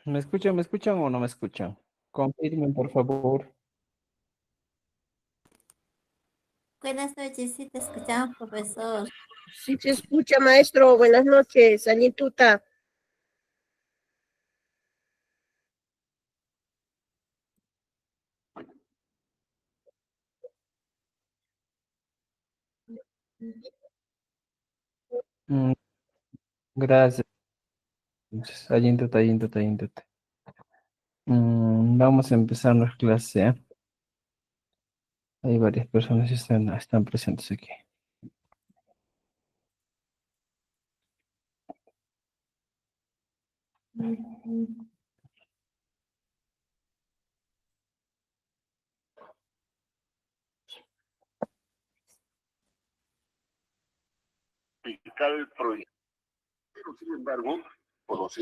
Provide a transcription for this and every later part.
Me escuchan o no me escuchan? Confirmen, por favor. Buenas noches, sí te escuchamos, profesor. Sí se escucha, maestro. Buenas noches, Anituta. Mm, gracias. Ayíntate, ayíntate, ayíntate. Vamos a empezar nuestra clase, ¿eh? Hay varias personas que están presentes aquí. El proyecto, pero sin embargo, por los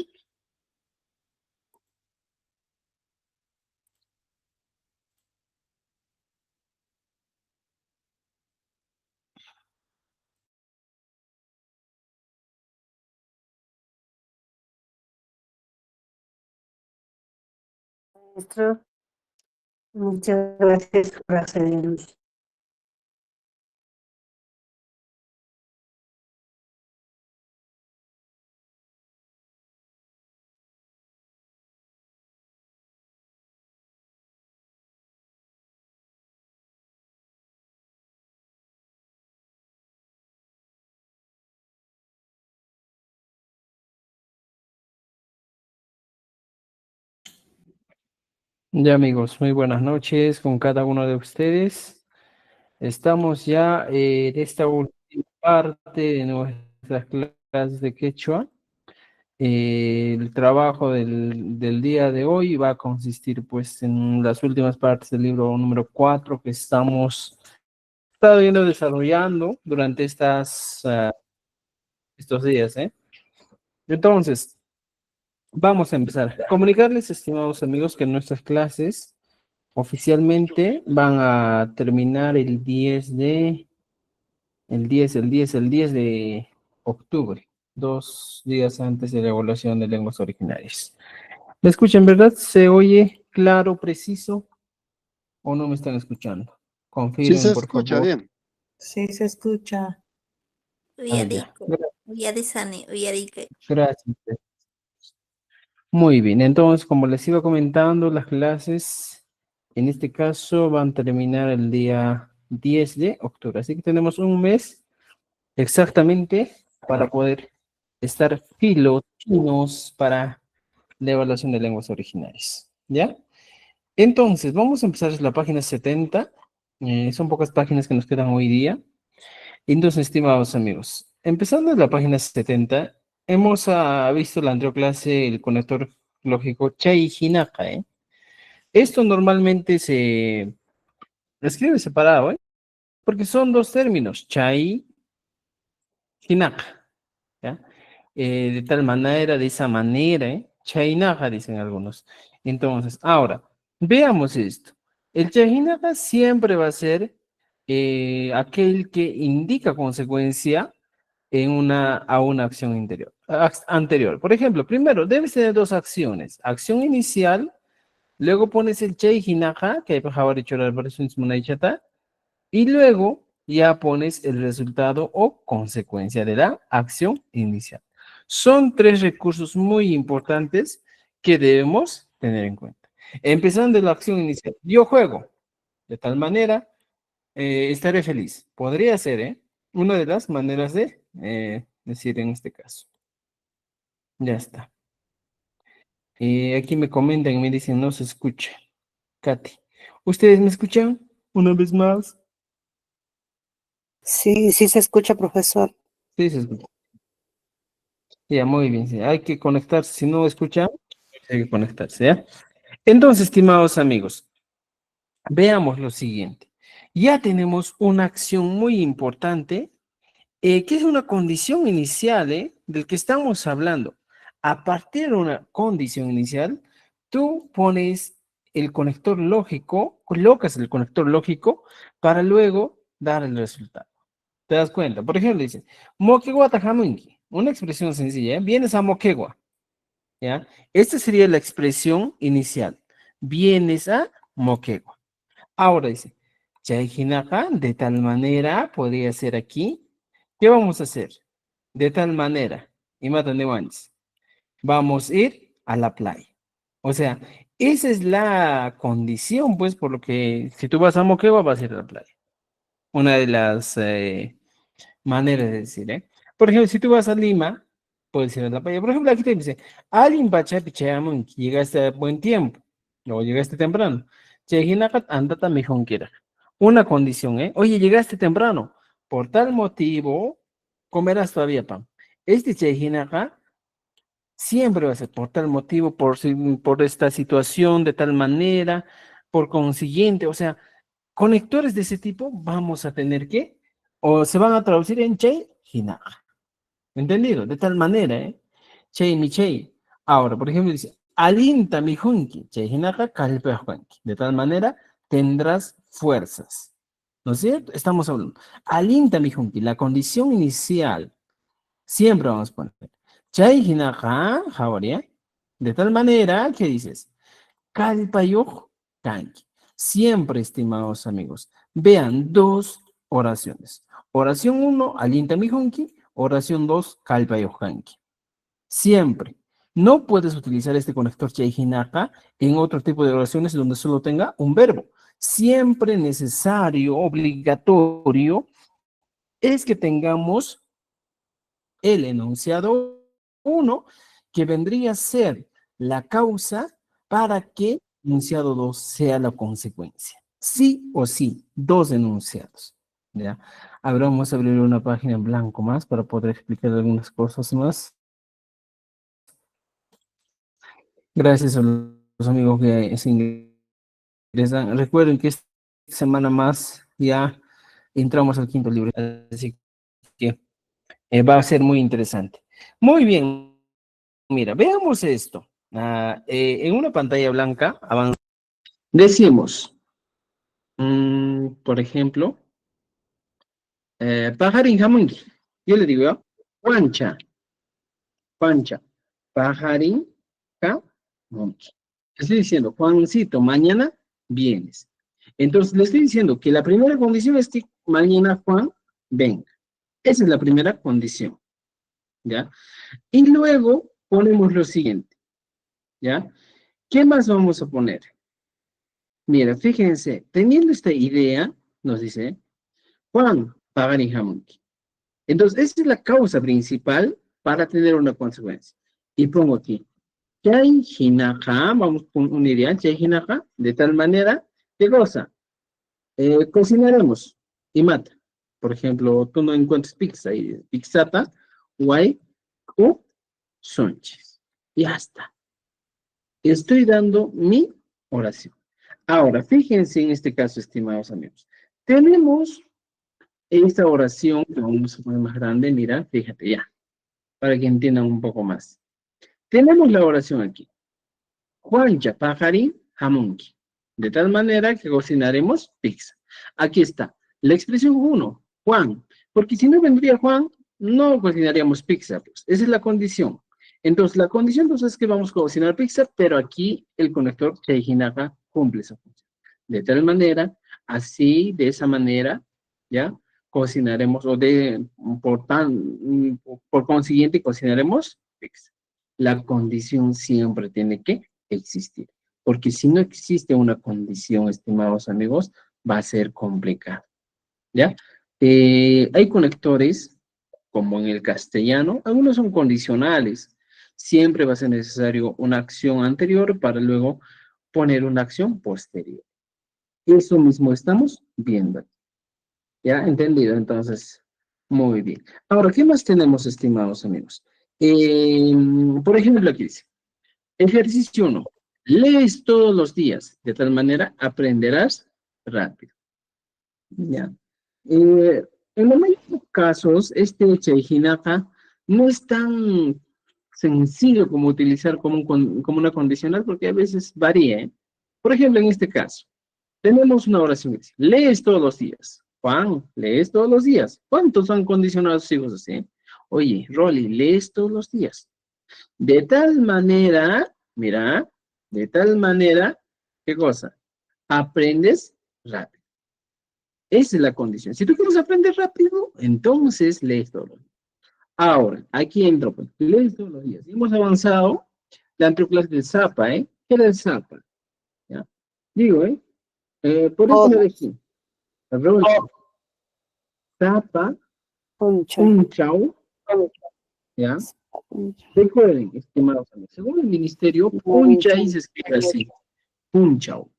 Maestro, muchas gracias por acceder. Ya amigos, muy buenas noches con cada uno de ustedes. Estamos ya en esta última parte de nuestras clases de quechua. El trabajo del día de hoy va a consistir pues en las últimas partes del libro número 4 que estamos estado viendo desarrollando durante estos días, ¿eh? Entonces, vamos a empezar. Comunicarles, estimados amigos, que nuestras clases oficialmente van a terminar el 10 de octubre, 2 días antes de la evaluación de lenguas originarias. ¿Me escuchan, verdad? ¿Se oye claro, preciso o no me están escuchando? Sí se Confirmen, por escucha favor. bien. Sí, se escucha. Ya. Uyarico, uyarisani, uyarike. Gracias. Muy bien, entonces, como les iba comentando, las clases en este caso van a terminar el día 10 de octubre. Así que tenemos un mes exactamente para poder estar finos para la evaluación de lenguas originales. ¿Ya? Entonces, vamos a empezar la página 70. Son pocas páginas que nos quedan hoy día. Entonces, estimados amigos, empezando en la página 70, hemos visto en la anterior clase el conector lógico Chai Hinaka, ¿eh? Esto normalmente se escribe separado, ¿eh? Porque son dos términos, Chai Hinaka, ¿ya? De tal manera, de esa manera, ¿eh? Chai Hinaka, dicen algunos. Entonces, ahora, veamos esto. El Chai Hinaka siempre va a ser aquel que indica consecuencia a una acción anterior. Por ejemplo, primero, debes tener dos acciones. Acción inicial, luego pones el che hinaja, que hay para hecho la versión chata, y luego ya pones el resultado o consecuencia de la acción inicial. Son tres recursos muy importantes que debemos tener en cuenta. Empezando de la acción inicial. Yo juego. De tal manera, estaré feliz. Podría ser, ¿eh? Una de las maneras de decir en este caso. Ya está. Aquí me comentan y me dicen, no se escucha. Katy, ¿ustedes me escuchan? Una vez más. Sí, sí se escucha, profesor. Sí, se escucha. Ya, muy bien. Sí. Hay que conectarse. Si no escuchan, hay que conectarse, ¿ya? Entonces, estimados amigos, veamos lo siguiente. Ya tenemos una acción muy importante que es una condición inicial, del que estamos hablando. A partir de una condición inicial, tú pones el conector lógico, colocas el conector lógico para luego dar el resultado. ¿Te das cuenta? Por ejemplo, dice, mokewa tajamunki. Una expresión sencilla, ¿eh? Vienes a mokewa. ¿ya? Esta sería la expresión inicial. Vienes a Moquegua. Ahora dice, Chayjinaqa, de tal manera, podría ser aquí. ¿Qué vamos a hacer? De tal manera, y Matandewanis, vamos a ir a la playa. O sea, esa es la condición, pues, por lo que si tú vas a Moquegua, vas a ir a la playa. Una de las maneras de decir, ¿eh? Por ejemplo, si tú vas a Lima, puedes ir a la playa. Por ejemplo, aquí te dice, alguien Pachapichayamun, llegaste a buen tiempo, o llegaste temprano. Chejinakat andata mijonquera. Una condición, ¿eh? Oye, llegaste temprano. Por tal motivo, comerás todavía pan. Este Chejinakat siempre va a ser por tal motivo, por esta situación, de tal manera, por consiguiente, o sea, conectores de ese tipo vamos a tener que, o se van a traducir en Che, Hinaja. ¿Entendido? De tal manera, ¿eh? Che, mi Che. Ahora, por ejemplo, dice, Alinta mi junki, Che, Hinaja, Kalpe Juanki. De tal manera tendrás fuerzas. ¿No es cierto? Estamos hablando. Alinta mi junki, la condición inicial. Siempre vamos a poner. Chay hinaja, jawaria. De tal manera que dices, Kalpayuj kanki. Siempre, estimados amigos, vean dos oraciones. Oración 1, alinta mi junki. Oración 2, Kalpayuj kanki. Siempre. No puedes utilizar este conector chay hinaka en otro tipo de oraciones donde solo tenga un verbo. Siempre necesario, obligatorio, es que tengamos el enunciado 1, que vendría a ser la causa para que el enunciado 2 sea la consecuencia. Sí o sí, dos enunciados. ¿Ya? Ahora vamos a abrir una página en blanco más para poder explicar algunas cosas más. Gracias a los amigos que se ingresan. Recuerden que esta semana más ya entramos al quinto libro, así que va a ser muy interesante. Muy bien. Mira, veamos esto. En una pantalla blanca, decimos, por ejemplo, pajarín jamungi. Yo le digo, Juancha, Juancha, pajarín jamungi. Estoy diciendo, Juancito, mañana vienes. Entonces le estoy diciendo que la primera condición es que mañana Juan venga. Esa es la primera condición. ¿Ya? Y luego ponemos lo siguiente. ¿Ya? ¿Qué más vamos a poner? Mira, fíjense, teniendo esta idea, nos dice, Juan, Pagani Hamunki. Entonces, esa es la causa principal para tener una consecuencia. Y pongo aquí, Chay Hinaja, vamos con una idea, Chay Hinaja, de tal manera, ¿qué cosa? Cocinaremos y mata. Por ejemplo, tú no encuentras pizza, y pizzata, guay, o sonches. Ya está. Estoy dando mi oración. Ahora, fíjense en este caso, estimados amigos. Tenemos esta oración, que vamos a poner más grande, mira, fíjate ya, para que entiendan un poco más. Tenemos la oración aquí. Juancha pajarín jamunki. De tal manera que cocinaremos pizza. Aquí está. La expresión 1, Juan. Porque si no vendría Juan, no cocinaríamos pizza. Pues. Esa es la condición. Entonces, la condición entonces, es que vamos a cocinar pizza, pero aquí el conector Cheijinaga cumple esa función. De tal manera, así, de esa manera, ¿ya? Cocinaremos, por consiguiente, cocinaremos pizza. La condición siempre tiene que existir. Porque si no existe una condición, estimados amigos, va a ser complicado. ¿Ya? Hay conectores, como en el castellano, algunos son condicionales. Siempre va a ser necesario una acción anterior para luego poner una acción posterior. Eso mismo estamos viendo. ¿Ya? ¿Entendido? Entonces, muy bien. Ahora, ¿qué más tenemos, estimados amigos? Por ejemplo, aquí dice, ejercicio 1. Lees todos los días, de tal manera aprenderás rápido. ¿Ya? En la mayoría de los casos, este Cheijinaka no es tan sencillo como utilizar como una condicional, porque a veces varía. ¿Eh? Por ejemplo, en este caso, tenemos una oración que dice, lees todos los días. Juan, lees todos los días. ¿Cuántos son condicionados hijos así? Oye, Rolly, lees todos los días. De tal manera, mira, de tal manera, ¿qué cosa? Aprendes rápido. Esa es la condición. Si tú quieres aprender rápido, entonces lees todos los días. Ahora, aquí entro, pues, lees todos los días. Hemos avanzado la clase del Zapa, ¿eh? ¿Qué era el Zapa? ¿Ya? Digo, por eso lo dejé. Rollo, Zapa, Puncha. un chau, ¿ya? Recuerden, estimados amigos, según el ministerio, Punchai se escribe así, Punchau,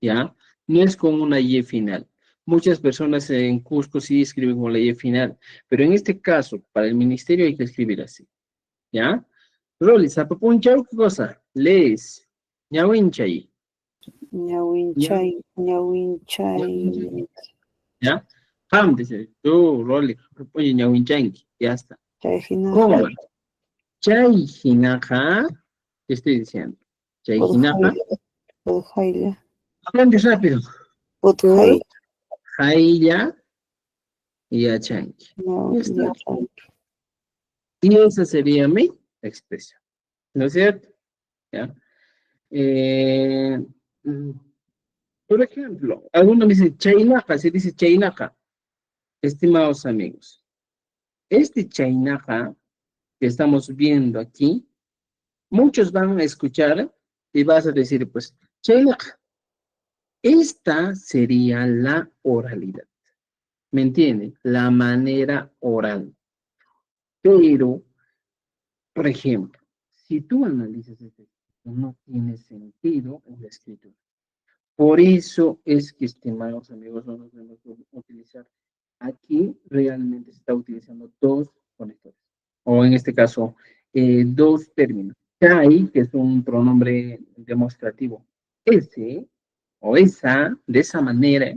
¿ya? No es con una Y final. Muchas personas en Cusco sí escriben con la Y final, pero en este caso, para el ministerio hay que escribir así, ¿ya? Rolly, Punchau, ¿qué cosa? Lees, Ñawinchay, Ñawinchay, Ñawinchay, ¿ya? Ham, dice, tú, Rolly, oye, Ñawinchanqui, ya está. Chayjinaja, ¿Cómo? Chay Hinaja, ¿qué estoy diciendo? Chay Hinaja, Podjaila, aprende rápido. Podjaila, Jaila y Achanqui. Ya está. Ñawincha, Y esa sería mi expresión. ¿No es cierto? ¿Ya? Eh, mm, por ejemplo, alguno me dice Chainaja, se dice Chainaja. Estimados amigos, este Chainaja que estamos viendo aquí, muchos van a escuchar y vas a decir, pues, Chainaja. Esta sería la oralidad. ¿Me entienden? La manera oral. Pero, por ejemplo, si tú analizas este texto, no tiene sentido en la escritura. Por eso es que, estimados amigos, no nos debemos utilizar. Aquí realmente se está utilizando dos conectores. O en este caso, dos términos. Chai, que es un pronombre demostrativo. Ese o esa, de esa manera,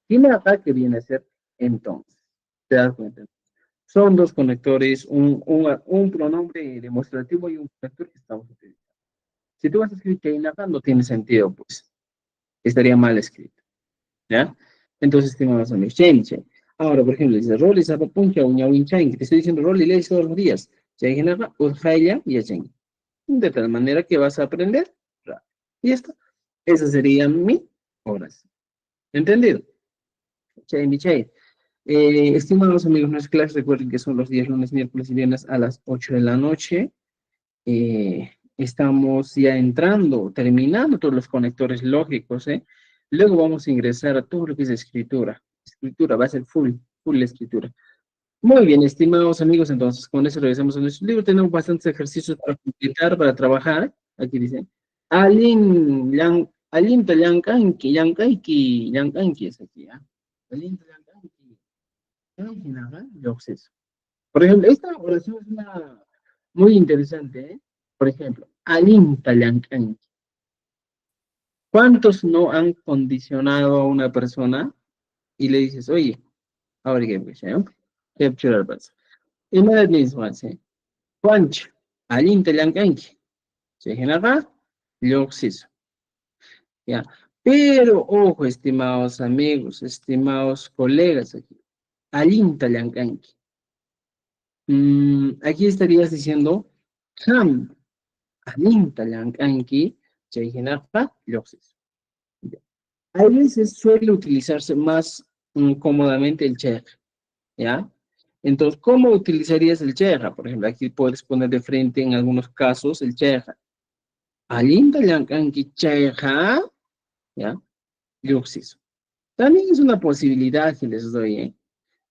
tiene acá que viene a ser entonces. ¿Te das cuenta? Son dos conectores, un pronombre demostrativo y un conector que estamos utilizando. Si tú vas a escribir que acá no tiene sentido, pues estaría mal escrito. ¿Ya? Entonces, estimados amigos, chenche. Ahora, por ejemplo, dice Rolly, Zapapuncha, Uñawinchain, que te estoy diciendo Rolly, lees todos los días. Chengenaka, Urjaya y Achen. De tal manera que vas a aprender rápido. Y esto, esa sería mi oración. ¿Entendido? Chain, chain. Estimados amigos, nuestras clases, recuerden que son los días lunes, miércoles y viernes a las 8 de la noche. Estamos ya entrando, terminando todos los conectores lógicos, ¿eh? Luego vamos a ingresar a todo lo que es escritura. Escritura va a ser full la escritura. Muy bien, estimados amigos, entonces con eso regresamos a nuestro libro. Tenemos bastantes ejercicios para completar, para trabajar. Aquí dice, Alin Yankanki, Yankanki es aquí, ¿ah? Alin Yankanki, por ejemplo, esta oración es una muy interesante, ¿eh? Por ejemplo, Alin Yankanki. ¿Cuántos no han condicionado a una persona y le dices, oye, ahora que capturar pasa? Y no es mismo, ¿sí? Juancho, Alin Yankanki. Se genera Yoxis. Ya. Pero, ojo, estimados amigos, estimados colegas aquí. Alin Yankanki. Aquí estarías diciendo, Ham, Alin Yankanki, se genera Yoxis. A veces suele utilizarse más cómodamente el cheja, ¿ya? Entonces, ¿cómo utilizarías el cheja? Por ejemplo, aquí puedes poner de frente en algunos casos el cheja. Alinta yankanki cheja, ¿ya? Yuxis. También es una posibilidad que les doy, ¿eh?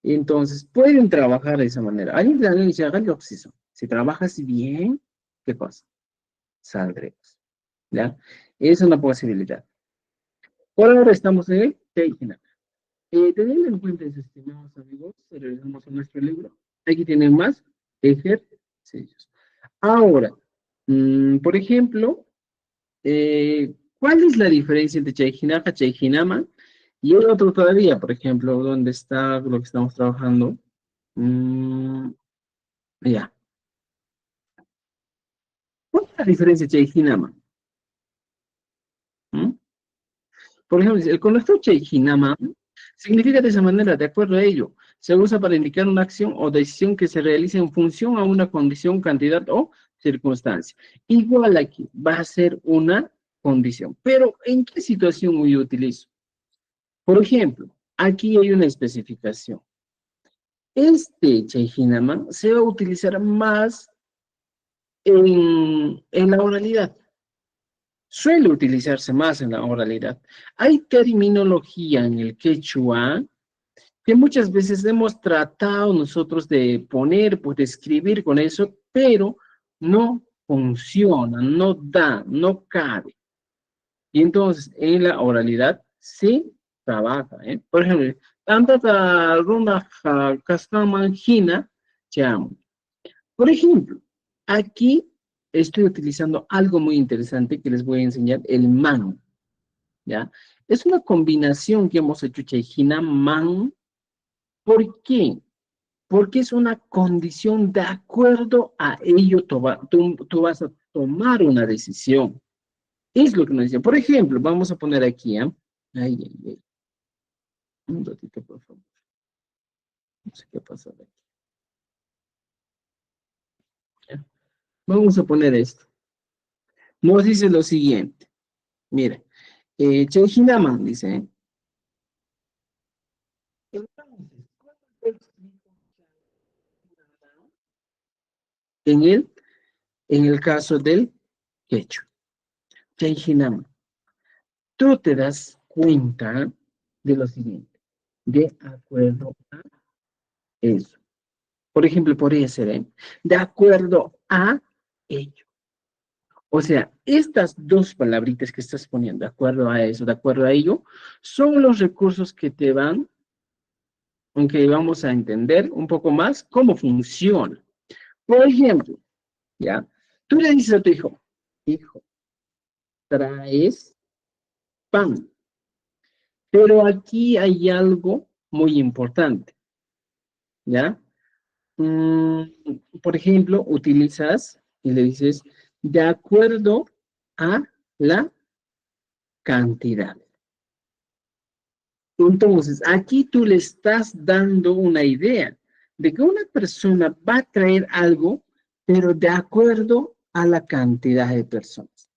Entonces, pueden trabajar de esa manera. Alinta yankanki cheja, yuxis. Si trabajas bien, ¿qué pasa? Saldremos, ¿ya? Es una posibilidad. Por ahora estamos en el Teijina. Teniendo en cuenta eso, estimados amigos, regresamos a nuestro libro. Aquí tienen más ejercicios. Ahora, por ejemplo, ¿cuál es la diferencia entre Chaijinaja, Chaijinama y el otro todavía? Por ejemplo, ¿dónde está lo que estamos trabajando? Ya. ¿Cuál es la diferencia de Chaijinama? Por ejemplo, el conector Chaijinama significa de esa manera, de acuerdo a ello. Se usa para indicar una acción o decisión que se realice en función a una condición, cantidad o circunstancia. Igual aquí, va a ser una condición. Pero, ¿en qué situación yo utilizo? Por ejemplo, aquí hay una especificación. Este Chejinaman se va a utilizar más en la oralidad. Suele utilizarse más en la oralidad. Hay terminología en el quechua que muchas veces hemos tratado nosotros de poner, pues de escribir con eso, pero no funciona, no da, no cabe. Y entonces en la oralidad sí trabaja, ¿eh? Por ejemplo, tanta runa castamangina, llamo. Por ejemplo, aquí estoy utilizando algo muy interesante que les voy a enseñar, el man, ¿ya? Es una combinación que hemos hecho, Chejina, man. ¿Por qué? Porque es una condición de acuerdo a ello, tú vas a tomar una decisión. Es lo que nos dice. Por ejemplo, vamos a poner aquí, ¿eh? Ay, ay, ay. Un ratito, por favor. No sé qué pasa aquí. ¿Ya? Vamos a poner esto. Nos dice lo siguiente. Mira, Chejinaman dice, ¿eh? En el caso del quechua, Chejinaman, tú te das cuenta de lo siguiente, de acuerdo a eso. Por ejemplo, podría ser, ¿eh? De acuerdo a ello. O sea, estas dos palabritas que estás poniendo, de acuerdo a eso, de acuerdo a ello, son los recursos que te van, aunque vamos a entender un poco más cómo funciona. Por ejemplo, ¿ya? Tú le dices a tu hijo, hijo, traes pan. Pero aquí hay algo muy importante, ¿ya? Por ejemplo, utilizas y le dices, de acuerdo a la cantidad. Entonces, aquí tú le estás dando una idea de que una persona va a traer algo, pero de acuerdo a la cantidad de personas.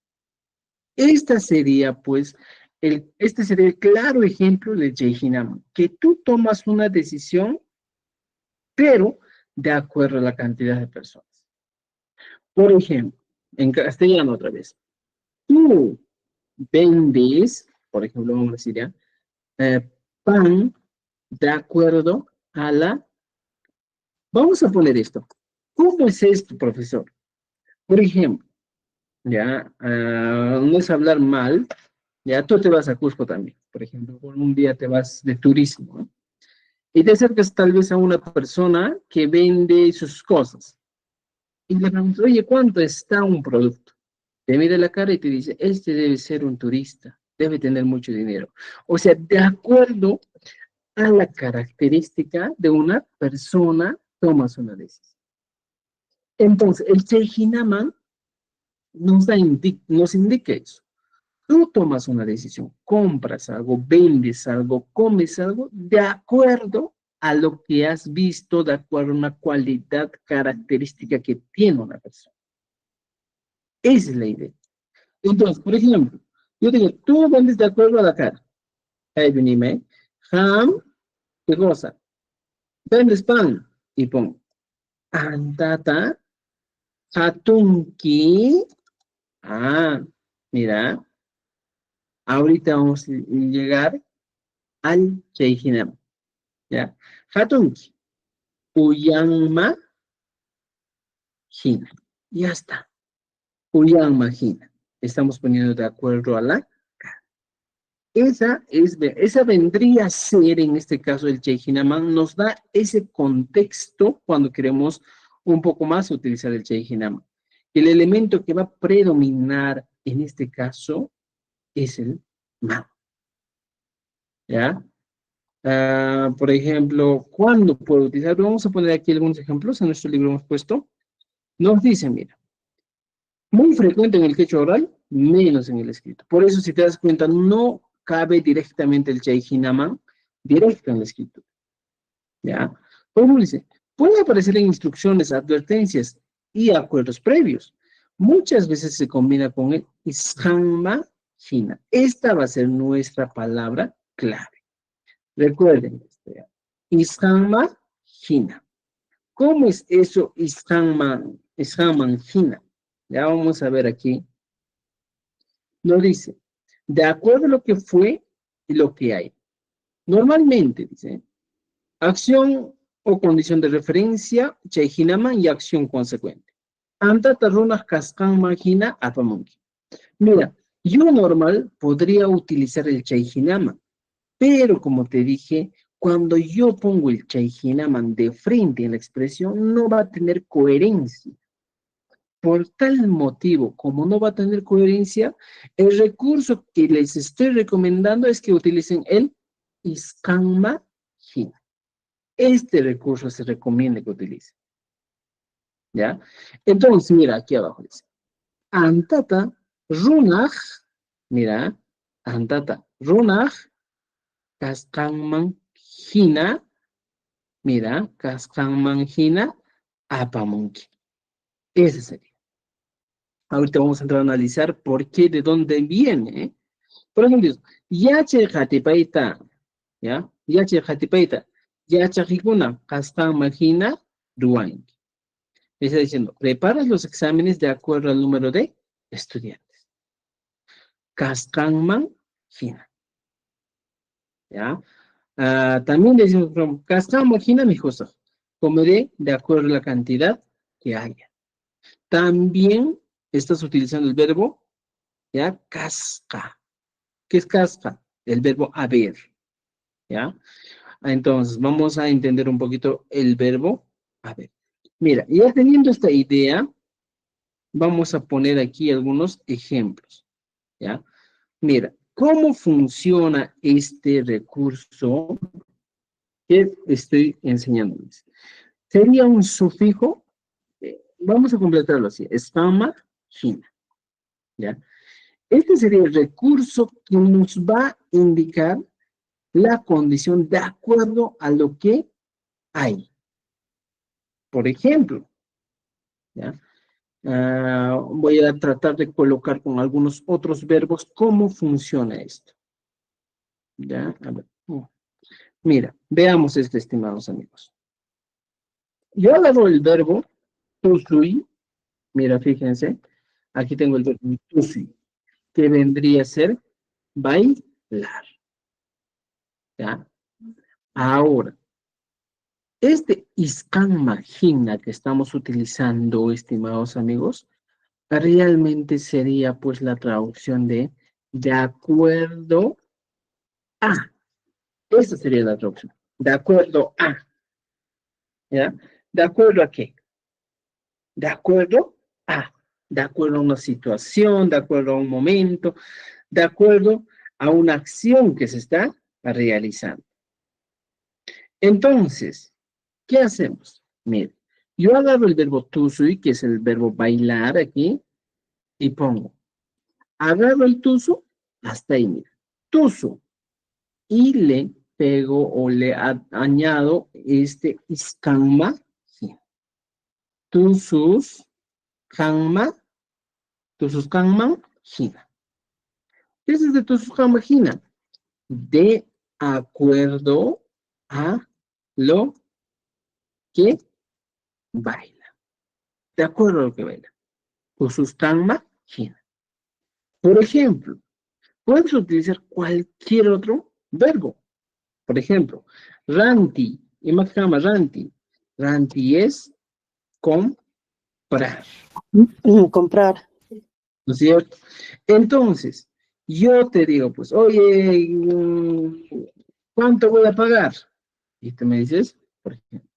Esta sería, pues, este sería el claro ejemplo de Jejinam, que tú tomas una decisión, pero de acuerdo a la cantidad de personas. Por ejemplo, en castellano otra vez, tú vendes, por ejemplo, vamos a decir ya, pan de acuerdo a la... Vamos a poner esto. ¿Cómo es esto, profesor? Por ejemplo, ya, no es hablar mal, ya tú te vas a Cusco también, por ejemplo, por un día te vas de turismo, ¿no? Y te acercas tal vez a una persona que vende sus cosas. Y le preguntas, oye, ¿cuánto está un producto? Te mira la cara y te dice, este debe ser un turista, debe tener mucho dinero. O sea, de acuerdo a la característica de una persona, tomas una decisión. Entonces, el Chejinaman nos indica eso. Tú tomas una decisión, compras algo, vendes algo, comes algo, de acuerdo a lo que has visto, de acuerdo a una cualidad característica que tiene una persona. Esa es la idea. Entonces, por ejemplo, yo digo, tú vendes de acuerdo a la cara. Ahí venime, ham, ¿qué cosa? Vendes pan. Y pongo, antata, hatunki. Ah, mira, ahorita vamos a llegar al Chejinam. ¿Ya? Hatunki, Uyanma, Hina. Ya está. Uyanma, Hina. Estamos poniendo de acuerdo a la cara. Esa vendría a ser, en este caso, el Chejinaman, nos da ese contexto cuando queremos un poco más utilizar el Chejinaman. El elemento que va a predominar en este caso es el man. ¿Ya? Por ejemplo, ¿cuándo puedo utilizar? Vamos a poner aquí algunos ejemplos. En nuestro libro hemos puesto. Nos dice, mira, muy frecuente en el quechua oral, menos en el escrito. Por eso, si te das cuenta, no cabe directamente el Chejinaman directo en la escritura. ¿Ya? Por ejemplo, dice, puede aparecer en instrucciones, advertencias, y acuerdos previos. Muchas veces se combina con el ishanma hina. Esta va a ser nuestra palabra clave. Recuerden, ishanma hina. ¿Cómo es eso ishanman hina? Ya vamos a ver aquí. Nos dice, de acuerdo a lo que fue y lo que hay. Normalmente, dice, acción o condición de referencia, chehinaman y acción consecuente. Antata runas kaskan magina apamunki. Mira, yo normal podría utilizar el chehinaman, pero como te dije, cuando yo pongo el chehinaman de frente en la expresión, no va a tener coherencia. Por tal motivo, como no va a tener coherencia, el recurso que les estoy recomendando es que utilicen el iskanma hina. Este recurso se recomienda que utilicen. ¿Ya? Entonces, mira, aquí abajo dice. Antata runaj, mira, antata runaj, kaskanman hina, mira, kaskanman hina, apamunki. Ese sería. Ahorita vamos a entrar a analizar por qué, de dónde viene. ¿Eh? Por ejemplo, yache jatipaita, ¿ya? Yache jatipaita, yache jikuna, kaskanman hina, ruanki. Está diciendo, preparas los exámenes de acuerdo al número de estudiantes. Kaskanman hina. ¿Ya? También decimos, Kaskanman hina mi cosa. Comeré de acuerdo a la cantidad que haya. También estás utilizando el verbo, ¿ya? Casca. ¿Qué es casca? El verbo haber. ¿Ya? Entonces, vamos a entender un poquito el verbo haber. Mira, ya teniendo esta idea, vamos a poner aquí algunos ejemplos, ¿ya? Mira, ¿cómo funciona este recurso que estoy enseñándoles? Sería un sufijo, vamos a completarlo así, escama, hina, ¿ya? Este sería el recurso que nos va a indicar la condición de acuerdo a lo que hay. Por ejemplo, ¿ya? Voy a tratar de colocar con algunos otros verbos cómo funciona esto. ¿Ya? A ver. Mira, veamos esto, estimados amigos. Yo agarro el verbo tusui. Mira, fíjense. Aquí tengo el verbo tusui, que vendría a ser bailar. ¿Ya? Ahora, este iskanmagina que estamos utilizando, estimados amigos, realmente sería pues la traducción de acuerdo a. Esa sería la traducción. De acuerdo a. ¿Ya? ¿De acuerdo a qué? De acuerdo a. De acuerdo a una situación, de acuerdo a un momento, de acuerdo a una acción que se está realizando. Entonces, ¿qué hacemos? Mire, yo agarro el verbo tusui, que es el verbo bailar aquí, y pongo, agarro el tusu, hasta ahí, mira, tusu, y le pego o le añado este iskanma, sí. Tusus, kanma, tusus kanman, hina. ¿Qué es de tusus kanma, hina? De acuerdo a lo que baila. De acuerdo a lo que baila. Tusus kanma, hina. Por ejemplo, puedes utilizar cualquier otro verbo. Por ejemplo, ranti, imakama ranti. Ranti es comprar, Comprar. ¿no es cierto? Entonces, yo te digo, pues, oye, ¿cuánto voy a pagar? Y tú me dices, por ejemplo,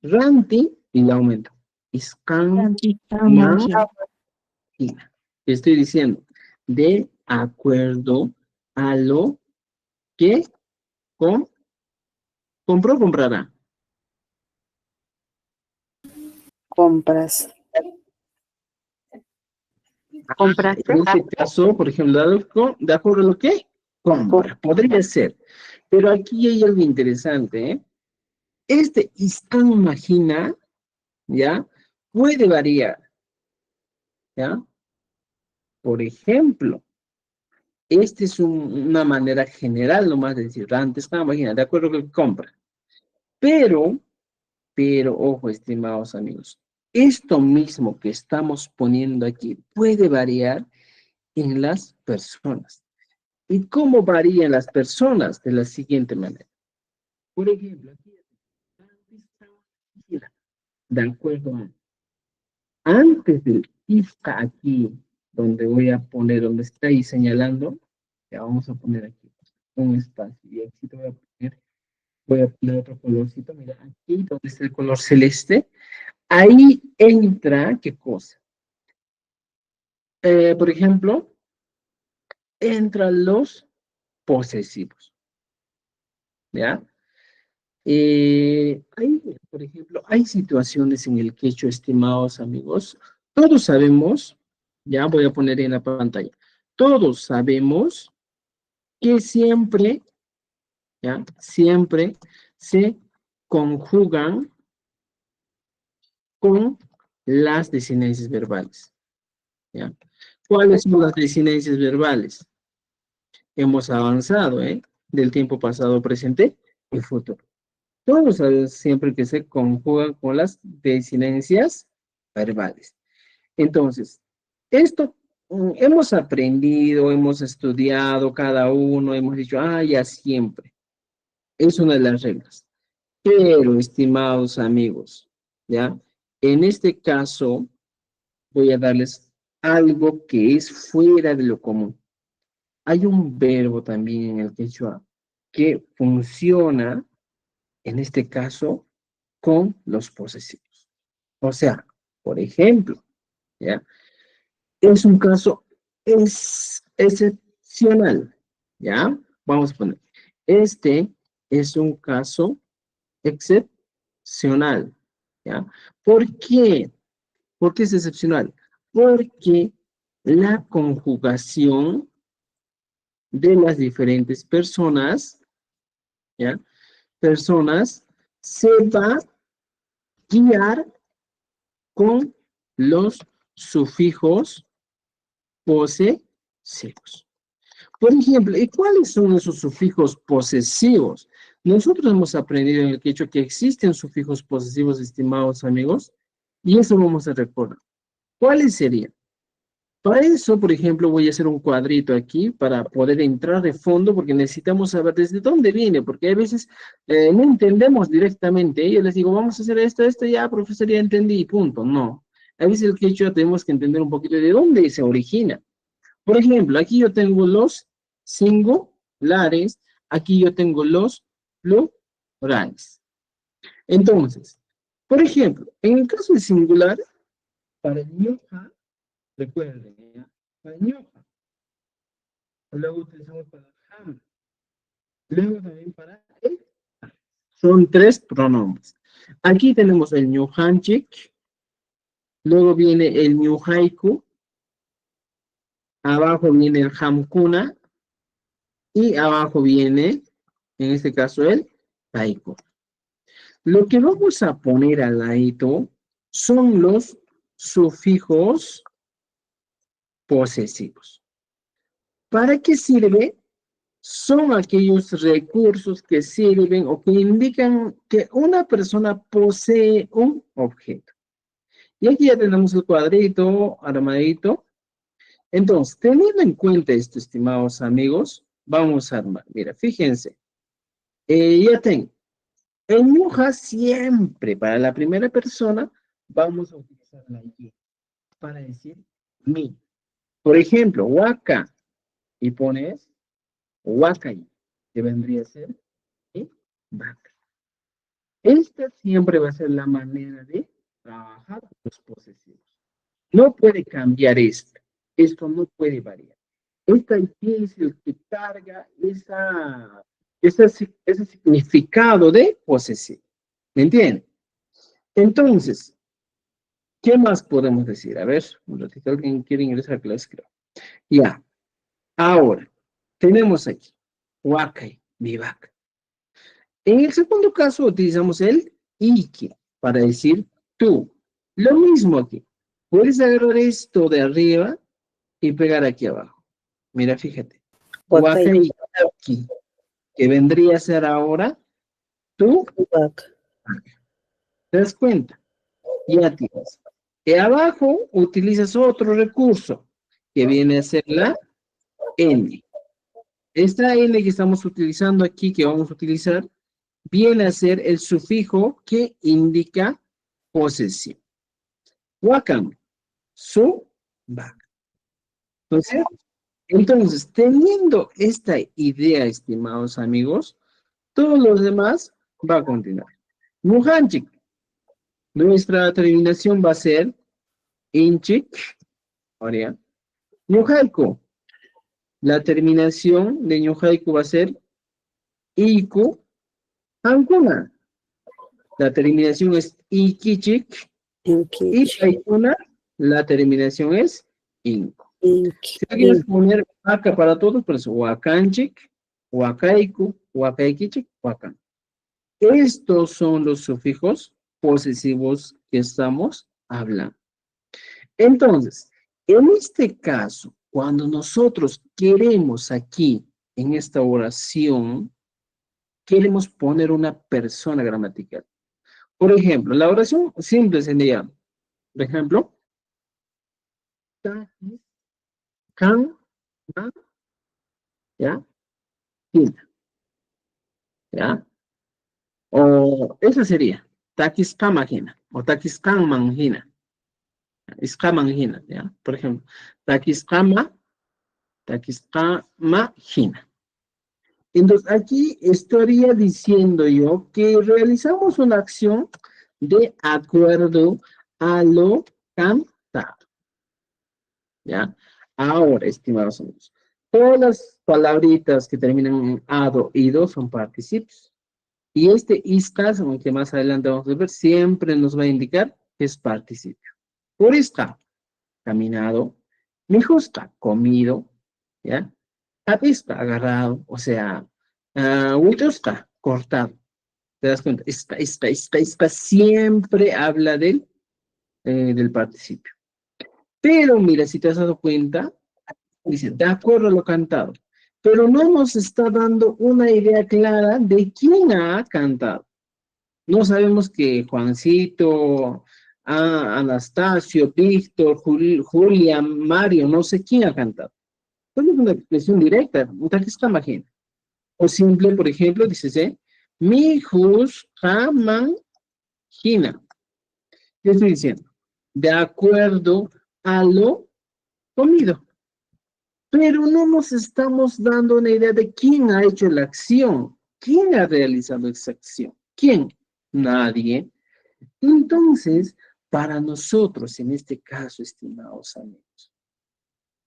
ranti, y le aumento. Iskanmagina. Estoy diciendo, de acuerdo a lo que compró, comprará. Compras. Compras. En este caso, por ejemplo, de acuerdo a lo que compra, podría ser. Pero aquí hay algo interesante, ¿eh? Este iskanmagina, ¿ya? puede variar, ¿ya? Por ejemplo, esta es una manera general nomás de decir, antes cada máquina, de acuerdo con lo que compra. Pero, ojo, estimados amigos, esto mismo que estamos poniendo aquí puede variar en las personas. ¿Y cómo varían las personas? De la siguiente manera. Por ejemplo, aquí, de acuerdo a, antes del IFCA aquí, donde voy a poner, donde está ahí señalando, ya vamos a poner aquí un espacio, y aquí te voy a poner otro colorcito, mira, aquí donde está el color celeste, ahí entra, ¿qué cosa? Por ejemplo, entran los posesivos, ¿ya? Por ejemplo, hay situaciones en el quechua, estimados amigos, todos sabemos, ya voy a poner en la pantalla, todos sabemos que siempre, ya, siempre se conjugan con las desinencias verbales, ¿ya? ¿Cuáles son las desinencias verbales? Hemos avanzado, del tiempo pasado, presente y futuro. Todos sabemos siempre que se conjugan con las desinencias verbales. Entonces, esto hemos aprendido, hemos estudiado cada uno, hemos dicho, ya siempre. Es una de las reglas. Pero, estimados amigos, ¿ya? En este caso, voy a darles algo que es fuera de lo común. Hay un verbo también en el quechua que funciona, en este caso, con los posesivos. O sea, por ejemplo, ¿ya? Es un caso excepcional, ¿ya? Vamos a poner, este es un caso excepcional, ¿ya? ¿Por qué? ¿Por qué es excepcional? Porque la conjugación de las diferentes personas, ¿ya? Personas se va a guiar con los sufijos posesivos. Por ejemplo, ¿y cuáles son esos sufijos posesivos? Nosotros hemos aprendido en el quechua que existen sufijos posesivos, estimados amigos, y eso vamos a recordar. ¿Cuáles serían? Para eso, por ejemplo, voy a hacer un cuadrito aquí para poder entrar de fondo, porque necesitamos saber desde dónde viene, porque a veces no entendemos directamente. Yo les digo, vamos a hacer esto, ya, profesor, ya entendí, y punto. No. A veces el quechua tenemos que entender un poquito de dónde se origina. Por ejemplo, aquí yo tengo los singulares, aquí yo tengo los plurales. Entonces, por ejemplo, en el caso de singular, para el ñoja, recuerden, ¿ya? Para ñoja, luego utilizamos para ham, luego también para el, son tres pronombres. Aquí tenemos el ñujanchik, luego viene el ñujaiku, abajo viene el hamkuna, y abajo viene, en este caso, el taiko. Lo que vamos a poner al ladito son los sufijos posesivos. ¿Para qué sirve? Son aquellos recursos que sirven o que indican que una persona posee un objeto. Y aquí ya tenemos el cuadrito armadito. Entonces, teniendo en cuenta esto, estimados amigos, vamos a armar. Mira, fíjense. Ya tengo. En ñuja siempre, para la primera persona, vamos a utilizar la y para decir mi. Por ejemplo, huaca, y pones huacay, que vendría a ser vaca. Esta siempre va a ser la manera de trabajar los posesivos. No puede cambiar esto. Esto no puede variar. Esta y es el que carga ese significado de posesivo. ¿Me entienden? Entonces, ¿qué más podemos decir? A ver, un ratito, ¿alguien quiere ingresar a clase? Creo. Ya. Ahora, tenemos aquí, huacay, mi vaca. En el segundo caso, utilizamos el iki para decir tú. Lo mismo aquí. Puedes agarrar esto de arriba y pegar aquí abajo. Mira, fíjate. Huacay. Aquí, que vendría a ser ahora tú. Huaca. ¿Te das cuenta? Ya tienes. Y abajo utilizas otro recurso, que viene a ser la N. Esta N que estamos utilizando aquí, que vamos a utilizar, viene a ser el sufijo que indica posesión. Wakam, su, back. Entonces, teniendo esta idea, estimados amigos, todos los demás va a continuar. Muhanchik, nuestra terminación va a ser inchik, ahora. Ñuhaiku, la terminación de Ñuhaiku va a ser iku, ankuna. La terminación es ikichik. Y paikuna, la terminación es inku. Si quieres poner acá para todos, pues wakanchik, wakaiku, wakaikichik, wakan. Estos son los sufijos posesivos que estamos hablando. Entonces, en este caso, cuando nosotros queremos aquí, en esta oración, queremos poner una persona gramatical. Por ejemplo, la oración simple sería, por ejemplo, kan, ¿ya? Hina, ¿ya? O esa sería, takiskamahina, o takiskamangina, iskamangina, ¿ya? Por ejemplo, takiskamahina. Entonces, aquí estaría diciendo yo que realizamos una acción de acuerdo a lo cantado. ¿Ya? Ahora, estimados amigos, todas las palabritas que terminan en ado, ido, son participios. Y este iscas, aunque más adelante vamos a ver, siempre nos va a indicar que es participio. Por isca, caminado. Mijusta, comido. ¿Ya? Apisca, agarrado. O sea, huitusca, cortado. ¿Te das cuenta? Isca siempre habla del participio. Pero mira, si te has dado cuenta, dice, de acuerdo a lo cantado. Pero no nos está dando una idea clara de quién ha cantado. No sabemos que Juancito, Anastasio, Víctor, Julia, Mario, no sé quién ha cantado. Pues es una expresión directa, tal que está imagina. O simple, por ejemplo, dice, mi hus jaman hina. ¿Qué estoy diciendo? De acuerdo a lo comido. Pero no nos estamos dando una idea de quién ha hecho la acción. ¿Quién ha realizado esa acción? ¿Quién? Nadie. Entonces, para nosotros, en este caso, estimados amigos,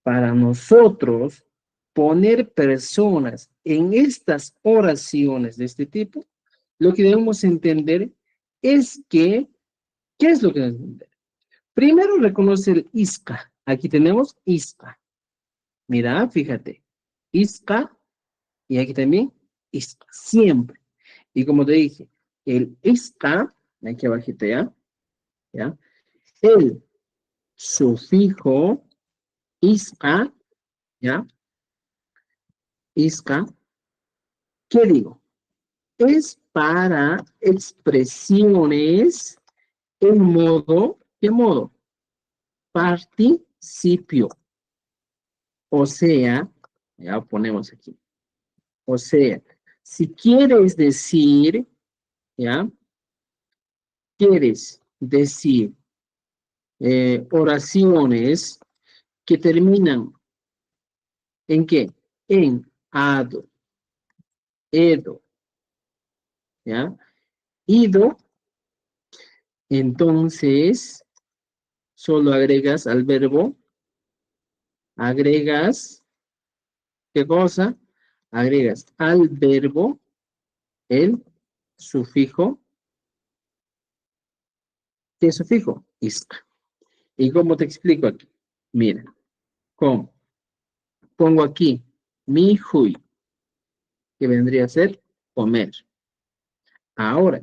para nosotros poner personas en estas oraciones de este tipo, lo que debemos entender es que, ¿qué es lo que debemos entender? Primero reconoce el isca. Aquí tenemos isca. Mira, fíjate, isca, y aquí también isca, siempre. Y como te dije, el isca, aquí abajito ya, el sufijo isca, ¿ya? Isca, ¿qué digo? Es para expresiones en modo, ¿qué modo? Participio. O sea, ya ponemos aquí. O sea, si quieres decir, ¿ya? Quieres decir oraciones que terminan ¿en qué? En ado, edo, ¿ya? Ido, entonces solo agregas al verbo, agregas, ¿qué cosa? Agregas al verbo el sufijo, ¿qué sufijo? Isca. ¿Y cómo te explico aquí? Mira, ¿cómo? Pongo aquí mi hui, que vendría a ser comer. Ahora,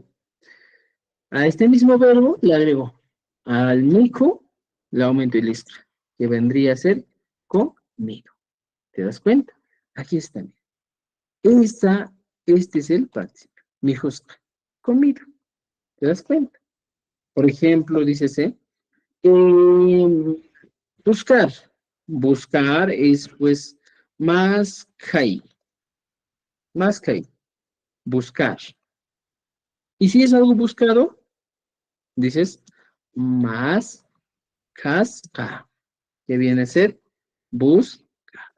a este mismo verbo le agrego Al mijo le aumento el extra, que vendría a ser comido. ¿Te das cuenta? Aquí está. Mira. Este es el participio. Mijos, comido. ¿Te das cuenta? Por ejemplo, dícese, buscar. Buscar es pues más kai. Más kai. Buscar. Y si es algo buscado, dices más casca, que viene a ser buscar.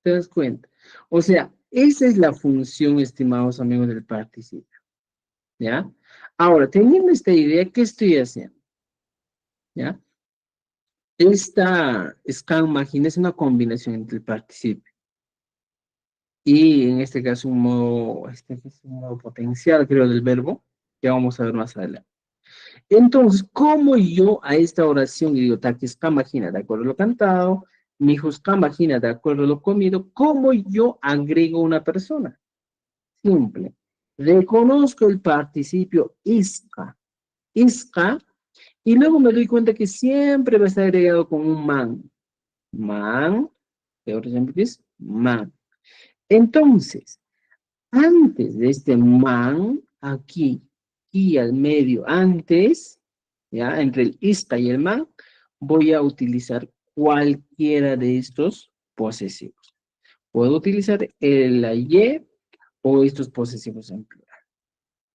¿Te das cuenta? O sea, esa es la función, estimados amigos, del participio. ¿Ya? Ahora, teniendo esta idea, ¿qué estoy haciendo? ¿Ya? Esta scan máquina es una combinación entre el participio y en este caso un modo, este es un modo potencial, creo, del verbo, que vamos a ver más adelante. Entonces, ¿cómo yo a esta oración le digo, taquisca máquina, de acuerdo a lo cantado, mi jusca máquina, de acuerdo a lo comido, cómo yo agrego una persona? Simple. Reconozco el participio isca, isca, y luego me doy cuenta que siempre va a estar agregado con un man. Man, por ejemplo, es man. Entonces, antes de este man, aquí y al medio, antes, ya, entre el ista y el man, voy a utilizar cualquiera de estos posesivos. Puedo utilizar el la y o estos posesivos en plural.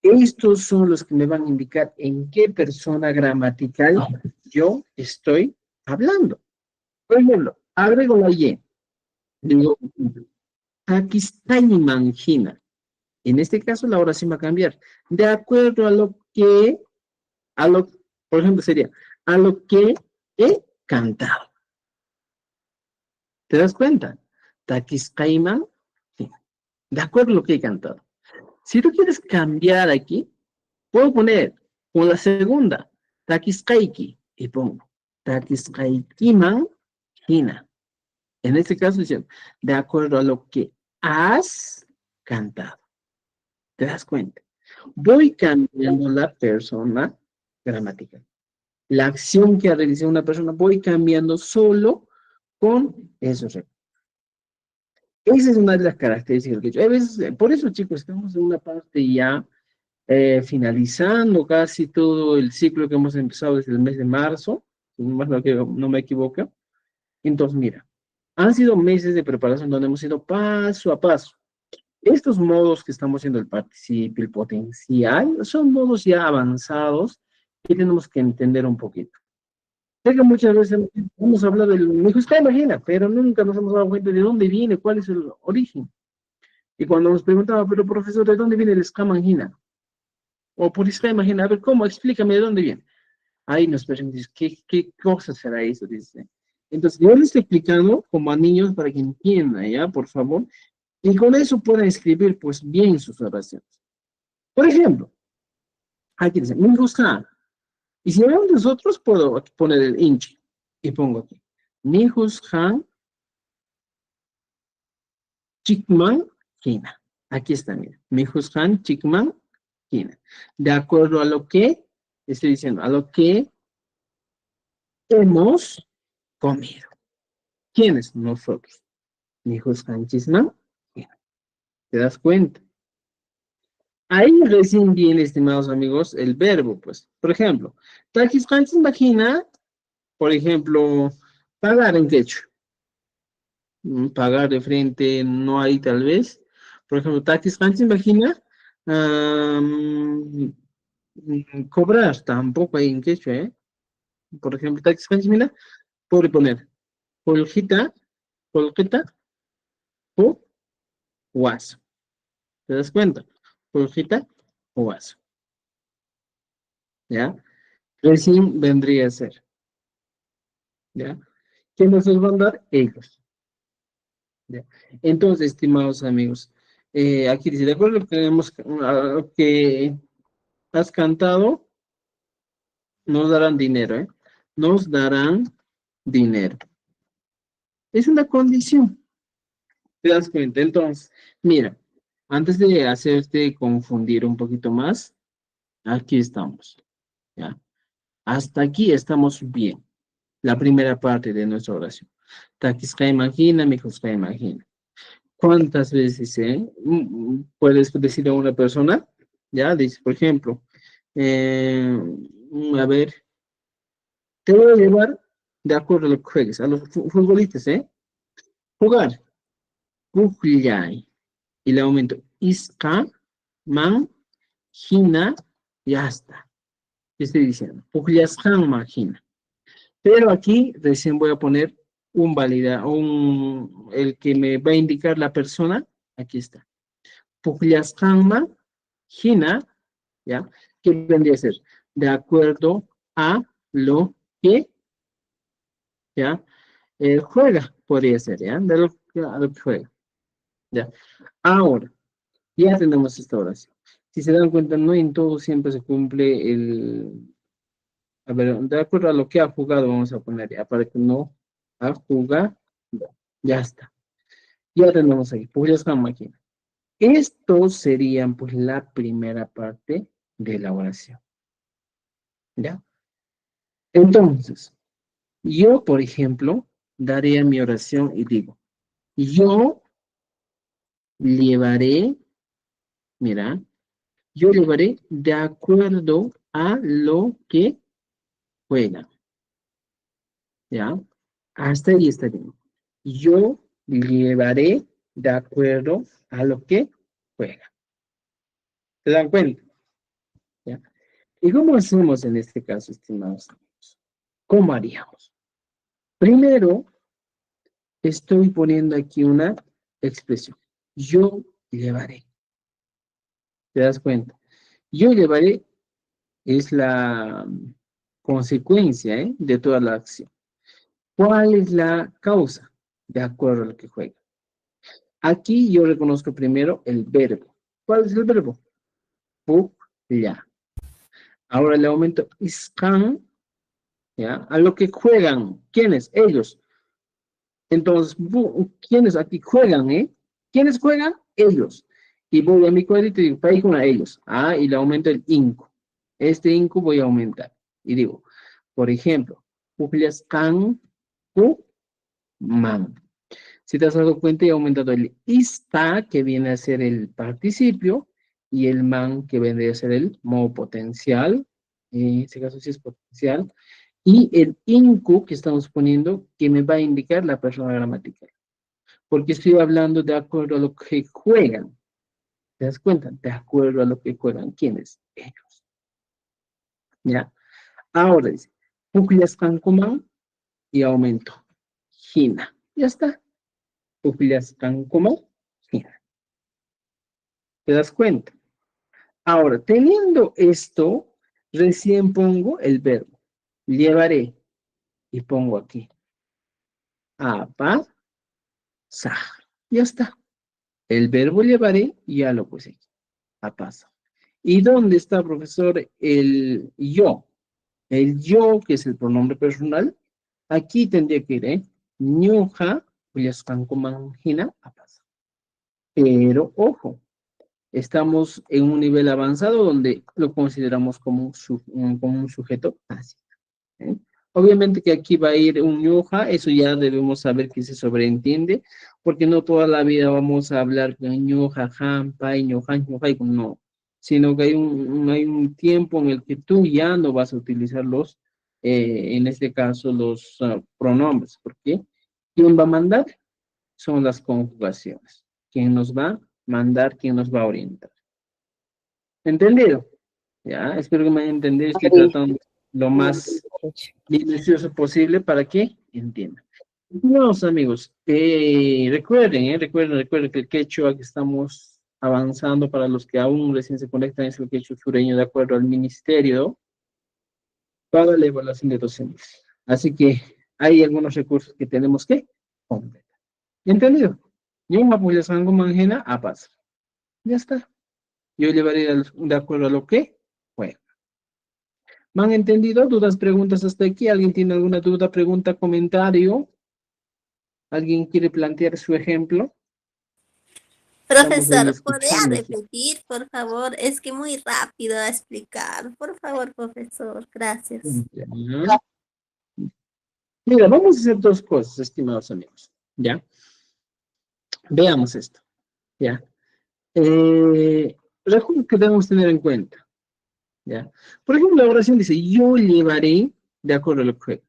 Estos son los que me van a indicar en qué persona gramatical yo estoy hablando. Por ejemplo, agrego la y. Digo, aquí está mi mangina. En este caso la oración va a cambiar. De acuerdo a lo que, por ejemplo, sería, a lo que he cantado. ¿Te das cuenta? Taquiscaiman, sí. De acuerdo a lo que he cantado. Si tú quieres cambiar aquí, puedo poner con la segunda, taquiscaiki, y pongo taquiscaikiman, hina. En este caso dice, de acuerdo a lo que has cantado. ¿Te das cuenta? Voy cambiando la persona gramatical. La acción que ha realizado una persona, voy cambiando solo con esos recursos. Esa es una de las características que yo. A veces, por eso, chicos, estamos en una parte ya finalizando casi todo el ciclo que hemos empezado desde el mes de marzo, si no me equivoco. Entonces, mira, han sido meses de preparación donde hemos ido paso a paso. Estos modos que estamos haciendo, el participio, el potencial, son modos ya avanzados que tenemos que entender un poquito. Sé que muchas veces hemos hablado del, me dijo, usted imagina, pero nunca nos hemos dado cuenta de dónde viene, cuál es el origen. Y cuando nos preguntaba, pero profesor, ¿de dónde viene el escamangina? O por imagina, a ver, ¿cómo? Explícame de dónde viene. Ahí nos preguntan, ¿qué cosa será eso? Dice. Entonces, yo les estoy explicando como a niños para que entiendan, ¿ya? Por favor. Y con eso puedan escribir, pues, bien sus oraciones. Por ejemplo, aquí dice, mi gusta. Y si vemos nosotros, puedo poner el inchi. Y pongo aquí. Mi han chikman kina. Aquí está, mira. Mi han chikman kina. De acuerdo a lo que, estoy diciendo, a lo que hemos comido. ¿Quiénes? Nosotros. Mi han chisman kina. ¿Te das cuenta? Ahí recién viene, estimados amigos, el verbo, pues. Por ejemplo, Takiskan se imagina, por ejemplo, pagar en quechua. Pagar de frente no hay tal vez. Por ejemplo, Takiskan se imagina cobrar, tampoco hay en quechua, ¿eh? Por ejemplo, Takiskan se imagina, puede poner colgita, colgita, o guaso. ¿Te das cuenta? Colgita o guaso. ¿Ya? Recién vendría a ser. ¿Ya? ¿Quién nos los van a dar? Ellos. ¿Ya? Entonces, estimados amigos, aquí dice, de acuerdo a lo que has cantado, nos darán dinero, ¿eh? Nos darán dinero. Es una condición. ¿Te das cuenta? Entonces, mira, antes de hacerte confundir un poquito más, aquí estamos. ¿Ya? Hasta aquí estamos bien. La primera parte de nuestra oración. Taquisca imagina, mijosca imagina. ¿Cuántas veces puedes decir a una persona? Ya, dice, por ejemplo, a ver, te voy a llevar de acuerdo a lo que juegues, a los futbolistas, jugar, pucllay, y le aumento, isca, man, gina, ya está. ¿Qué estoy diciendo? Pucllascan, magina. Pero aquí recién voy a poner el que me va a indicar la persona, aquí está. Pucllascanma, gina, ¿ya? ¿Qué vendría a ser? De acuerdo a lo que, ¿ya? Juega, podría ser, ¿ya? A lo que juega, ¿ya? Ahora, ya tenemos esta oración. Si se dan cuenta, no en todo siempre se cumple a ver, de acuerdo a lo que ha jugado, vamos a poner ya, para que no ha jugado, ya está. Ya tenemos ahí, pues ya está máquina. Estos serían, pues, la primera parte de la oración, ¿ya? Entonces, yo, por ejemplo, daré mi oración y digo, yo llevaré, mira, yo llevaré de acuerdo a lo que juega, ¿ya? Hasta ahí está bien. Yo llevaré de acuerdo a lo que juega. ¿Se dan cuenta? ¿Ya? ¿Y cómo hacemos en este caso, estimados amigos? ¿Cómo haríamos? Primero, estoy poniendo aquí una expresión. Yo llevaré. ¿Te das cuenta? Yo llevaré es la consecuencia, de toda la acción. ¿Cuál es la causa? De acuerdo a lo que juega. Aquí yo reconozco primero el verbo. ¿Cuál es el verbo? Ya. Ahora le aumento iscan, ¿ya? A lo que juegan. ¿Quiénes? Ellos. Entonces, ¿quiénes aquí juegan, ¿Quiénes juegan? Ellos. Y voy a mi cuadrito y digo, para con a ellos. Ah, y le aumento el inco. Este inco voy a aumentar. Y digo, por ejemplo, can, man. Si te has dado cuenta, he aumentado el ista, que viene a ser el participio, y el man, que vendría a ser el modo potencial. En este caso sí es potencial. Y el incu, que estamos poniendo, que me va a indicar la persona gramatical. Porque estoy hablando de acuerdo a lo que juegan. ¿Te das cuenta? De acuerdo a lo que juegan. ¿Quiénes? Ellos. ¿Ya? Ahora dice, puclias cancoman, y aumento. Gina. Ya está. Puclias cancoman, gina. ¿Te das cuenta? Ahora, teniendo esto, recién pongo el verbo. Llevaré. Y pongo aquí. A, pa, sa. Ya está. El verbo llevaré, ya lo puse aquí. A paso. ¿Y dónde está, profesor, el yo? El yo, que es el pronombre personal, aquí tendría que ir, ñuja, pues ya están como angina, a paso. Pero, ojo, estamos en un nivel avanzado donde lo consideramos como un sujeto tácito. Obviamente que aquí va a ir un ñuja, eso ya debemos saber que se sobreentiende, porque no toda la vida vamos a hablar con ñuja, jampa, ñuja, no, sino que hay un tiempo en el que tú ya no vas a utilizar en este caso, los pronombres, porque ¿quién va a mandar? Son las conjugaciones. ¿Quién nos va a mandar? ¿Quién nos va a orientar? ¿Entendido? Ya, espero que me hayan entendido, estoy tratando lo más minucioso posible para que entiendan. Vamos, amigos, recuerden que el quechua que estamos avanzando, para los que aún recién se conectan, es el quechua sureño de acuerdo al ministerio para la evaluación de docentes. Así que hay algunos recursos que tenemos que completar. ¿Entendido? Yo me apoyo a manjena a paz. Ya está. Yo llevaré de acuerdo a lo que juega. ¿Me han entendido? ¿Dudas, preguntas hasta aquí? ¿Alguien tiene alguna duda, pregunta, comentario? ¿Alguien quiere plantear su ejemplo? Profesor, ¿podría escuchándote. repetir, por favor? Es que muy rápido a explicar. Por favor, profesor, gracias. Ya. Mira, vamos a hacer dos cosas, estimados amigos. ¿Ya? Veamos esto. ¿Ya? Recuerden que debemos tener en cuenta. ¿Ya? Por ejemplo, la oración dice, yo llevaré de acuerdo a lo que...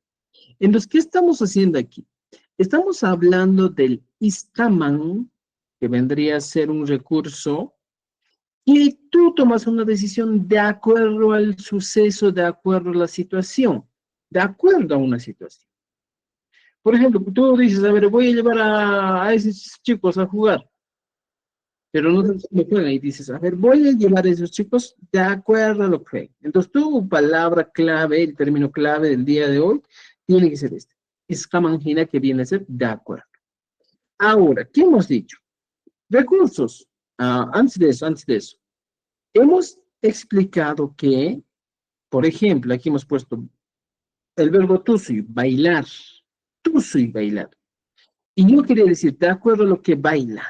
Entonces, ¿qué estamos haciendo aquí? Estamos hablando del istaman, que vendría a ser un recurso, y tú tomas una decisión de acuerdo al suceso, de acuerdo a la situación, de acuerdo a una situación. Por ejemplo, tú dices, a ver, voy a llevar a esos chicos a jugar, pero no me juegan y dices, a ver, voy a llevar a esos chicos de acuerdo a lo que juegan. Entonces, tu palabra clave, el término clave del día de hoy, tiene que ser este. Escamangina, que viene a ser de acuerdo. Ahora, ¿qué hemos dicho? Recursos. Antes de eso, hemos explicado que, por ejemplo, aquí hemos puesto el verbo tusi, bailar. Tusi, bailar. Y yo quería decir, de acuerdo a lo que baila.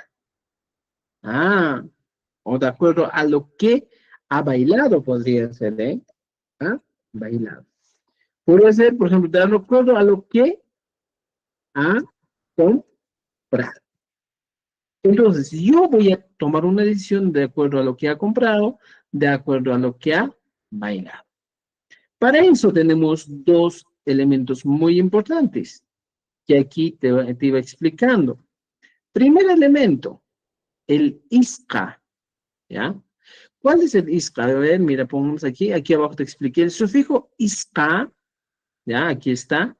O de acuerdo a lo que ha bailado, podría ser, ¿eh? Bailado. Podría ser, por ejemplo, de acuerdo a lo que ha comprado. Entonces, yo voy a tomar una decisión de acuerdo a lo que ha comprado, de acuerdo a lo que ha bailado. Para eso tenemos dos elementos muy importantes, que aquí te iba explicando. Primer elemento, el isca, ¿ya? ¿Cuál es el isca? A ver, mira, pongamos aquí abajo te expliqué. El sufijo isca, ¿ya? Aquí está,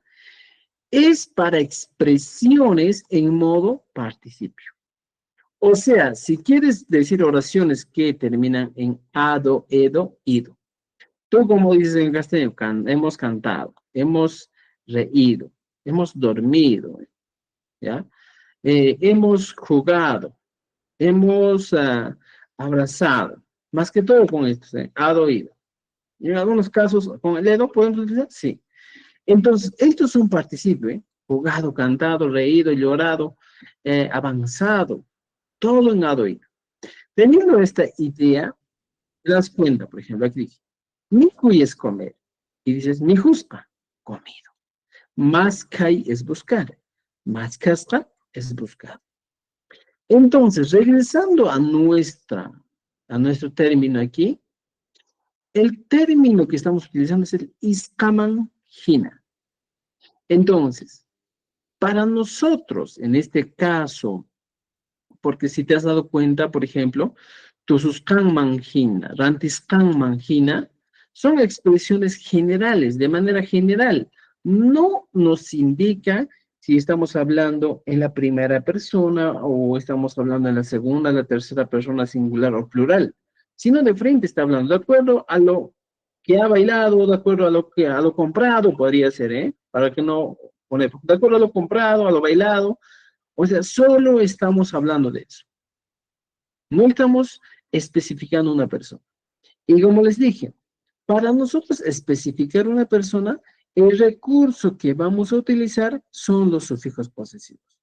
es para expresiones en modo participio. O sea, si quieres decir oraciones que terminan en ado, edo, ido. Tú, como dices en castellano, hemos cantado, hemos reído, hemos dormido, ¿ya? Hemos jugado, hemos abrazado, más que todo con esto, ado, ido. Y en algunos casos, con el edo, ¿podemos utilizar? Sí. Entonces, esto es un participio, jugado, cantado, reído, llorado, avanzado, todo en ado, ido. Teniendo esta idea, te das cuenta, por ejemplo, aquí dice, mi cuy es comer. Y dices, mi jusca, comido. Más kai es buscar. Más casca es buscar. Entonces, regresando a nuestro término aquí, el término que estamos utilizando es el iskamangina. Entonces, para nosotros, en este caso, porque si te has dado cuenta, por ejemplo, tususcan mangina, rantiscan mangina, son expresiones generales, de manera general. No nos indica si estamos hablando en la primera persona o estamos hablando en la segunda, la tercera persona singular o plural, sino de frente está hablando de acuerdo a lo que ha bailado, de acuerdo a lo comprado, podría ser, para que no poner, de acuerdo a lo comprado, a lo bailado. O sea, solo estamos hablando de eso. No estamos especificando una persona. Y como les dije, para nosotros especificar una persona, el recurso que vamos a utilizar son los sufijos posesivos.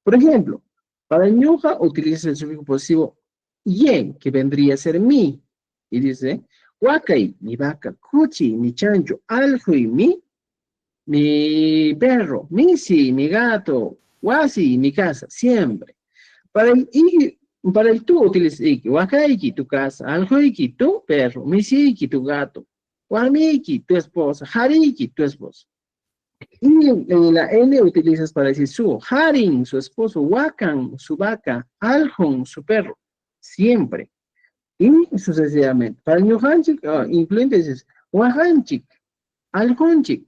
Por ejemplo, para ñuja utilizas el sufijo posesivo yen, que vendría a ser mi. Y dice, huacay, mi vaca, cuchi, mi chancho, aljuy, mi perro, misi, mi gato, wasi, mi casa, siempre. Para el tú utilizas iki, wakaiki, tu casa, aljuiki, tu perro, misiki, tu gato, wamiki, tu esposa, hariki, tu esposa. Y en la N utilizas para decir su, harin, su esposo, wakan, su vaca, aljun, su perro, siempre. Y sucesivamente. Para el ñujanchik, incluyente dices, wajanchik, aljunchik,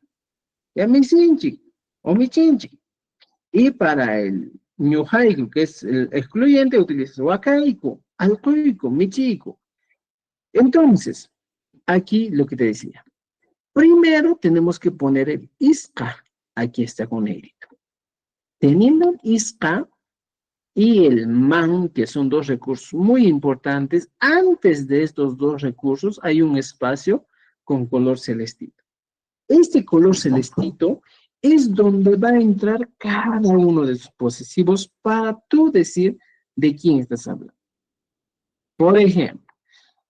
yamisinchik, o michinchik. Y para el ñujaiku, que es el excluyente, utilizas wakaiku, alcoiku, michiku. Entonces, aquí lo que te decía. Primero tenemos que poner el isca. Aquí está con negrito. Teniendo el isca y el man, que son dos recursos muy importantes, antes de estos dos recursos hay un espacio con color celestito. Este color celestito es donde va a entrar cada uno de sus posesivos para tú decir de quién estás hablando. Por ejemplo,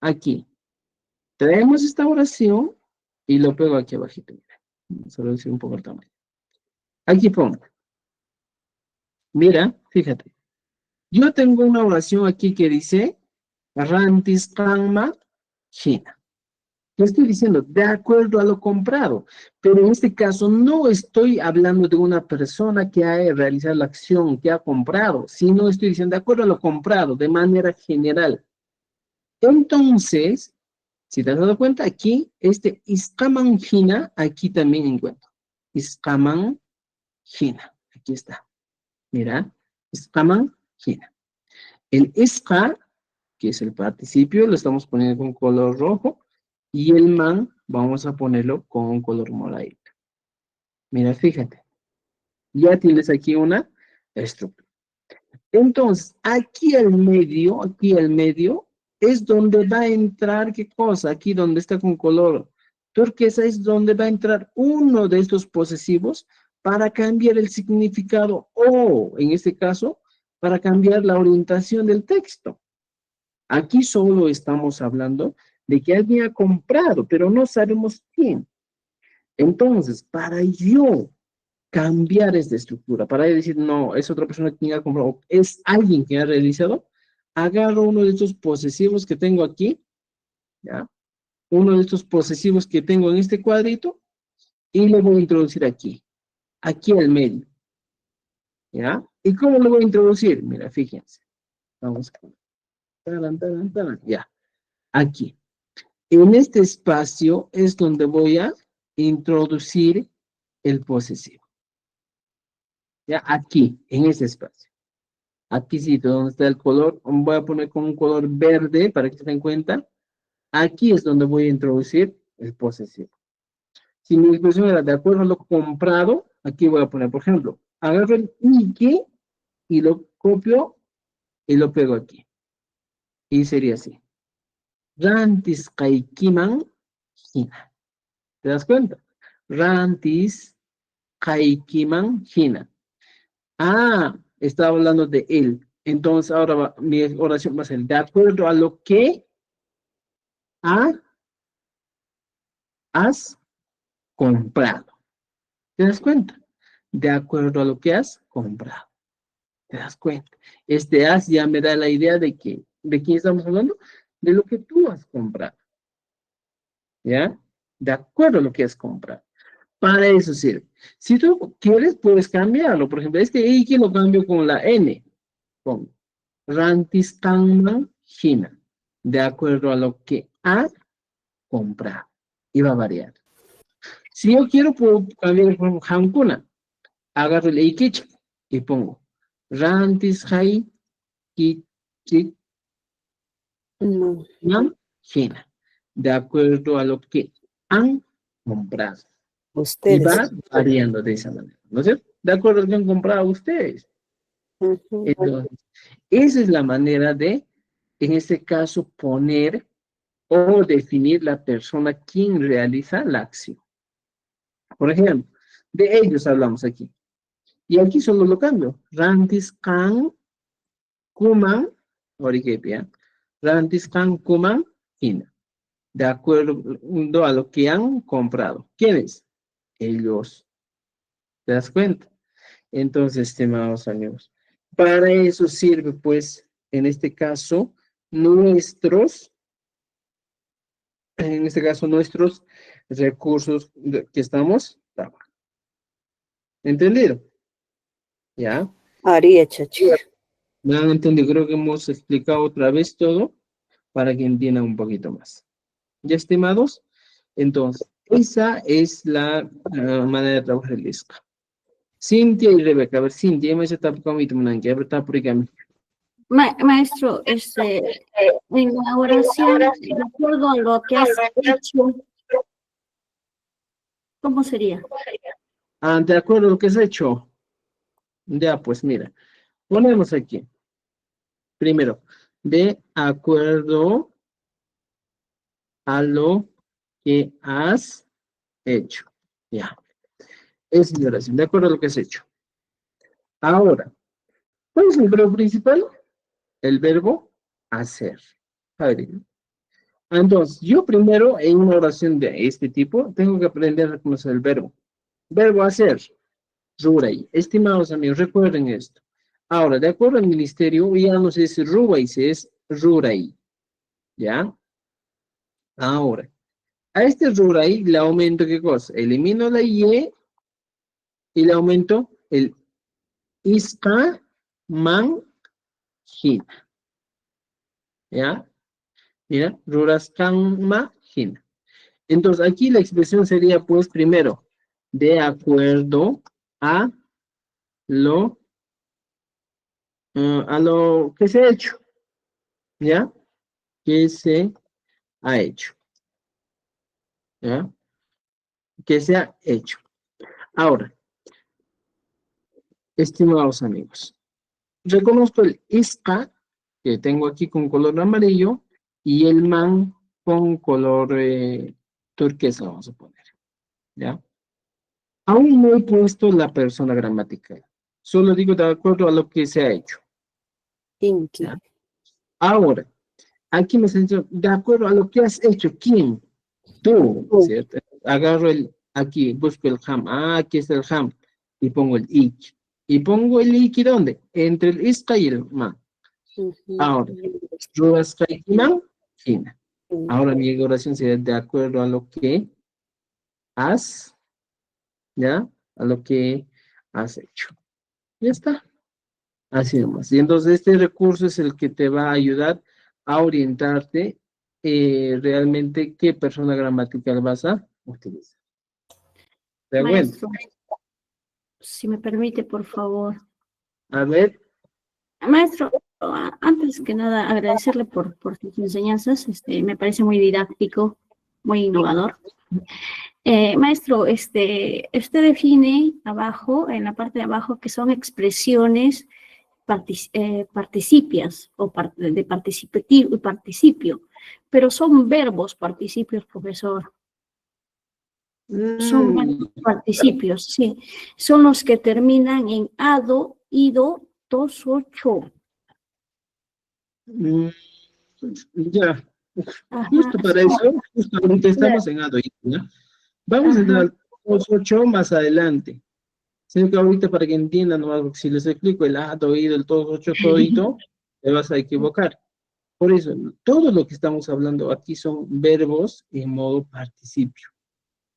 aquí, traemos esta oración y lo pego aquí abajito. Vamos a reducir un poco el tamaño. Aquí pongo. Mira, fíjate. Yo tengo una oración aquí que dice, Rantis Kanma China. Yo estoy diciendo, de acuerdo a lo comprado, pero en este caso no estoy hablando de una persona que ha realizado la acción, que ha comprado, sino estoy diciendo, de acuerdo a lo comprado, de manera general. Entonces, si te has dado cuenta, aquí, este Iskaman Hina, aquí también encuentro. Iskaman Hina, aquí está. Mira, Iskaman Hina. El Iska, que es el participio, lo estamos poniendo con color rojo, y el man, vamos a ponerlo con un color moradito. Mira, fíjate. Ya tienes aquí una estructura. Entonces, aquí al medio, es donde va a entrar, ¿qué cosa? Aquí donde está con color turquesa es donde va a entrar uno de estos posesivos para cambiar el significado o, en este caso, para cambiar la orientación del texto. Aquí solo estamos hablando de que alguien ha comprado, pero no sabemos quién. Entonces, para yo cambiar esta estructura, para decir, no, es otra persona quien ha comprado, es alguien que ha realizado, agarro uno de estos posesivos que tengo aquí, ¿ya? Uno de estos posesivos que tengo en este cuadrito, y lo voy a introducir aquí al medio, ¿ya? ¿Y cómo lo voy a introducir? Mira, fíjense. Vamos a poner, ya, aquí. En este espacio es donde voy a introducir el posesivo. Ya, aquí, en este espacio. Aquí sí, donde está el color, voy a poner con un color verde para que se den cuenta. Aquí es donde voy a introducir el posesivo. Si mi expresión era de acuerdo a lo comprado, aquí voy a poner, por ejemplo, agarro el Ike y lo copio y lo pego aquí. Y sería así. Rantis kaikiman hina. ¿Te das cuenta? Rantis kaikiman hina. Ah, estaba hablando de él. Entonces ahora mi oración va a ser de acuerdo a lo que has comprado. ¿Te das cuenta? De acuerdo a lo que has comprado. ¿Te das cuenta? Este has ya me da la idea de quién estamos hablando, de lo que tú has comprado. ¿Ya? De acuerdo a lo que has comprado. Para eso sirve. Si tú quieres, puedes cambiarlo. Por ejemplo, este Iki lo cambio con la N. Con Rantistanman Hina. De acuerdo a lo que ha comprado. Y va a variar. Si yo quiero, puedo cambiar por Hankuna. Agarro el Ikich y pongo Rantishai Kichik No. Hina. De acuerdo a lo que han comprado. Y Ustedes. va variando de esa manera, ¿no es cierto? De acuerdo a lo que han comprado ustedes. Ujú. Entonces, esa es la manera de, en este caso, poner o definir la persona quien realiza la acción. Por ejemplo, de ellos hablamos aquí. Y aquí solo lo cambio. Rantis kan kuman, origepia. Rantis kan kuman hina. De acuerdo a lo que han comprado. ¿Quiénes? Ellos. ¿Te das cuenta? Entonces, estimados amigos, para eso sirve, pues, en este caso, nuestros recursos que estamos trabajando. ¿Entendido? ¿Ya? Haría, chachi. ¿Me han entendido? Creo que hemos explicado otra vez todo para que entiendan un poquito más. ¿Ya, estimados? Entonces, esa es la manera de trabajar el ISCA. Cintia y Rebeca. A ver, Cintia, me está por acá. Maestro, en la oración, de acuerdo a lo que has hecho, ¿cómo sería? Ah, de acuerdo a lo que has hecho. Ya, pues mira, ponemos aquí. Primero, de acuerdo a lo que has hecho. Ya. Esa es la oración, de acuerdo a lo que has hecho. Ahora, ¿cuál es el verbo principal? el verbo hacer. A ver, entonces, yo primero en una oración de este tipo tengo que aprender a reconocer el verbo. Verbo hacer, rurai. Estimados amigos, recuerden esto. Ahora, de acuerdo al ministerio, ya no se dice rubai, se es rurai. ¿Ya? Ahora, a este rurai le aumento ¿qué cosa? Elimino la y le aumento el iska man hina. ¿Ya? Mira, ruraskan ma hina. Entonces, aquí la expresión sería, pues, primero, de acuerdo a lo, a lo que se ha hecho, ¿ya? Que se ha hecho, ¿ya? Que se ha hecho. Ahora, estimados amigos, reconozco el iska, que tengo aquí con color amarillo, y el man con color turquesa, vamos a poner, ¿ya? Aún no he puesto la persona gramatical. Solo digo de acuerdo a lo que se ha hecho. Inki. ¿Ya? Ahora, aquí me siento de acuerdo a lo que has hecho. ¿Quién? Tú, ¿cierto? Agarro aquí busco el ham. Ah, aquí está el ham. Y pongo el ik. ¿Y pongo el ik dónde? Entre el iska y el man. Ahora, ruas man, hina. Ahora mi oración sería de acuerdo a lo que has, ¿ya? A lo que has hecho. Ya está. Así nomás. Y entonces este recurso es el que te va a ayudar a orientarte realmente qué persona gramatical vas a utilizar. ¿De acuerdo? Maestro, si me permite, por favor. A ver, Maestro, antes que nada, agradecerle por sus enseñanzas. Me parece muy didáctico, muy innovador. Maestro, usted define abajo, en la parte de abajo, que son expresiones participias o de participativo y participio, pero son verbos participios, profesor. Son verbos participios, sí. Son los que terminan en ado, ido, tos, ocho. ya, Ajá, justo para sí, eso, justo ahorita estamos en ADO, ¿ya? Vamos a entrar ajá. al TOS 8 más adelante. Sino que ahorita para que entiendan nomás, porque si les explico el ADO, ido, el TOS 8 todito, te vas a equivocar. Por eso, todo lo que estamos hablando aquí son verbos en modo participio,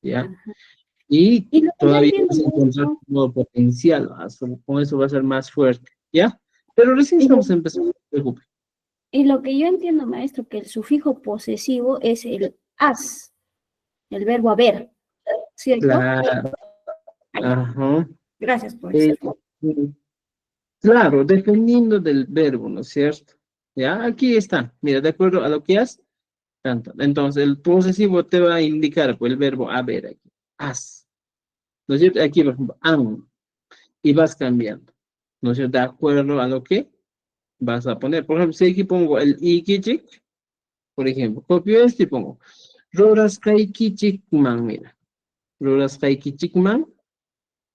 ¿ya? Ajá. Y Y lo que yo todavía entiendo, vas a encontrar maestro, un modo potencial, ¿va? Con eso va a ser más fuerte, ¿ya? Pero recién y lo, estamos empezando, no se preocupe. y lo que yo entiendo, maestro, que el sufijo posesivo es el as, el verbo haber, ¿cierto? Claro, Ah, ya. ajá. Gracias, profesor. Eh, claro, dependiendo del verbo, ¿no es cierto? Ya, aquí está. Mira, de acuerdo a lo que has, tanto. Entonces, el posesivo te va a indicar pues, el verbo haber aquí. Has. ¿No es cierto? Aquí, por ejemplo, han. Y vas cambiando. ¿No es cierto? De acuerdo a lo que vas a poner. Por ejemplo, si aquí pongo el ikichik, por ejemplo, copio esto y pongo roras kaikichikman, mira. Roras kaikichikman,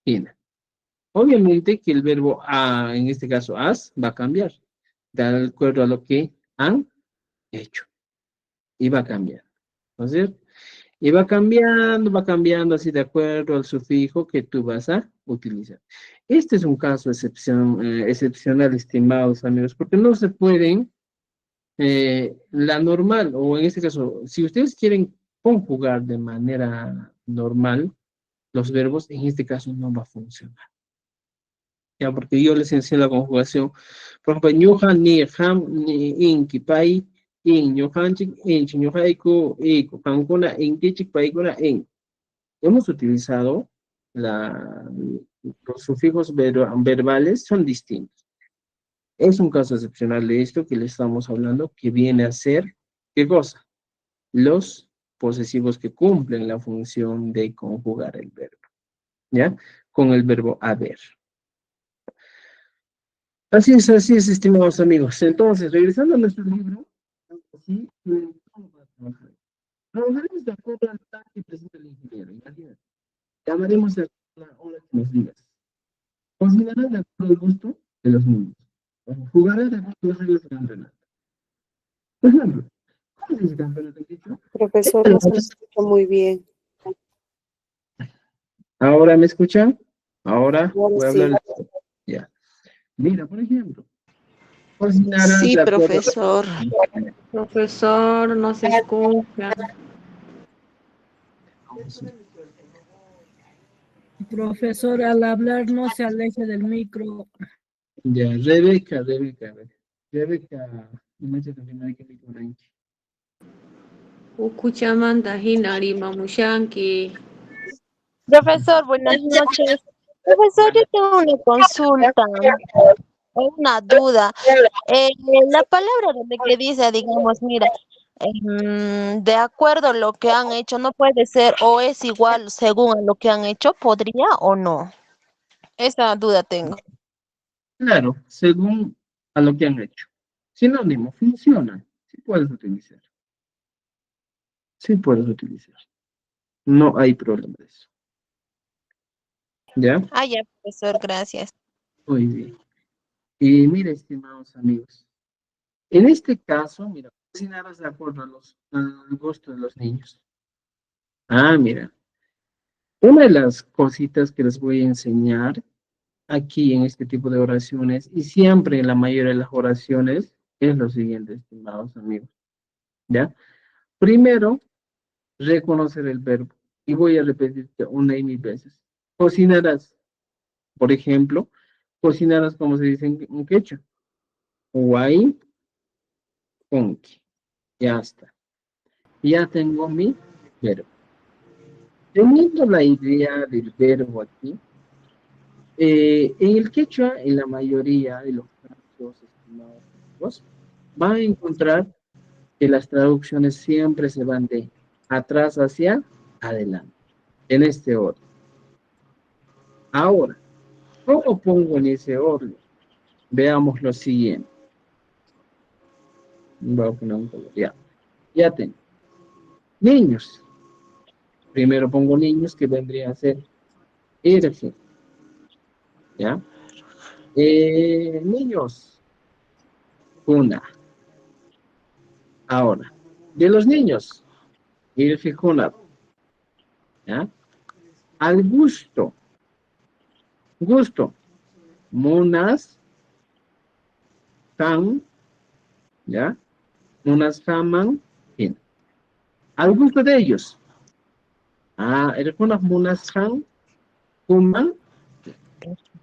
mira. Obviamente que el verbo en este caso has, va a cambiar. De acuerdo a lo que han hecho. Y va a cambiar. ¿No es cierto? Y va cambiando así de acuerdo al sufijo que tú vas a utilizar. Este es un caso excepcional, estimados amigos, porque no se pueden, la normal, o en este caso, si ustedes quieren conjugar de manera normal los verbos, en este caso no va a funcionar. Ya, porque yo les enseño la conjugación. Por ejemplo, ñuja, ni, ham, ni, inki, pai, in, ñujanchik, inchi, ñujaiku, iku, kankuna, inkichik, paikuna, in. Hemos utilizado los sufijos verbales, son distintos. Es un caso excepcional de esto que le estamos hablando, que viene a ser, ¿qué cosa? Los posesivos que cumplen la función de conjugar el verbo, ¿ya? Con el verbo haber. Así es, estimados amigos. Entonces, regresando a nuestro libro, así, ¿cómo va a trabajar? Trabajaremos de acuerdo al plan que presenta el ingeniero. Imagínate. Llamaremos a la hora que nos digas. Considerad de acuerdo al gusto de los niños. Jugaré de fútbol campeonato. Por ejemplo, ¿cómo se dice campeonato? Profesor, no se lo escucha muy bien. ¿Ahora me escuchan? Ahora Ahora voy a sí. hablar. Ya. Mira, por ejemplo, cocinarás Sí, de acuerdo. profesor. Profesor, no se escucha. Profesor, al hablar no se aleje del micro. Ya, Rebeca, imacha también hay que me conecte. Ukuchamanta hinari mamushanki. Profesor, buenas noches. Profesor, yo tengo una consulta o una duda. La palabra donde que dice, digamos, mira, de acuerdo a lo que han hecho, no puede ser o es igual según a lo que han hecho, ¿podría o no? Esa duda tengo. Claro, según a lo que han hecho. Sinónimo, funciona. Sí puedes utilizar. Sí puedes utilizar. No hay problema de eso. ¿Ya? Ah, ya, profesor, gracias. Muy bien. Y mire, estimados amigos, en este caso, mira, cocinarás de acuerdo al gusto de los niños. Ah, mira, una de las cositas que les voy a enseñar aquí en este tipo de oraciones, y siempre en la mayoría de las oraciones, es lo siguiente, estimados amigos. ¿Ya? Primero, reconocer el verbo. Y voy a repetirte una y mil veces. Cocinarás, por ejemplo, cocinarás como se dice en quechua. Guay, conqui. Ya está. Ya tengo mi verbo. Teniendo la idea del verbo aquí, en el quechua, en la mayoría de los casos, estimados amigos, van a encontrar que las traducciones siempre se van de atrás hacia adelante, en este orden. Ahora, ¿cómo pongo en ese orden? Veamos lo siguiente. Voy a poner un color, ya tengo. Niños. Primero pongo niños, que vendría a ser irse. ¿Ya? Niños. Una. Ahora, de los niños, irse una. ¿Ya? Al gusto. Gusto. Monas. Can. ¿Ya? Monas jaman. Fin. Al gusto de ellos. Eres unas monas jan. Kuman.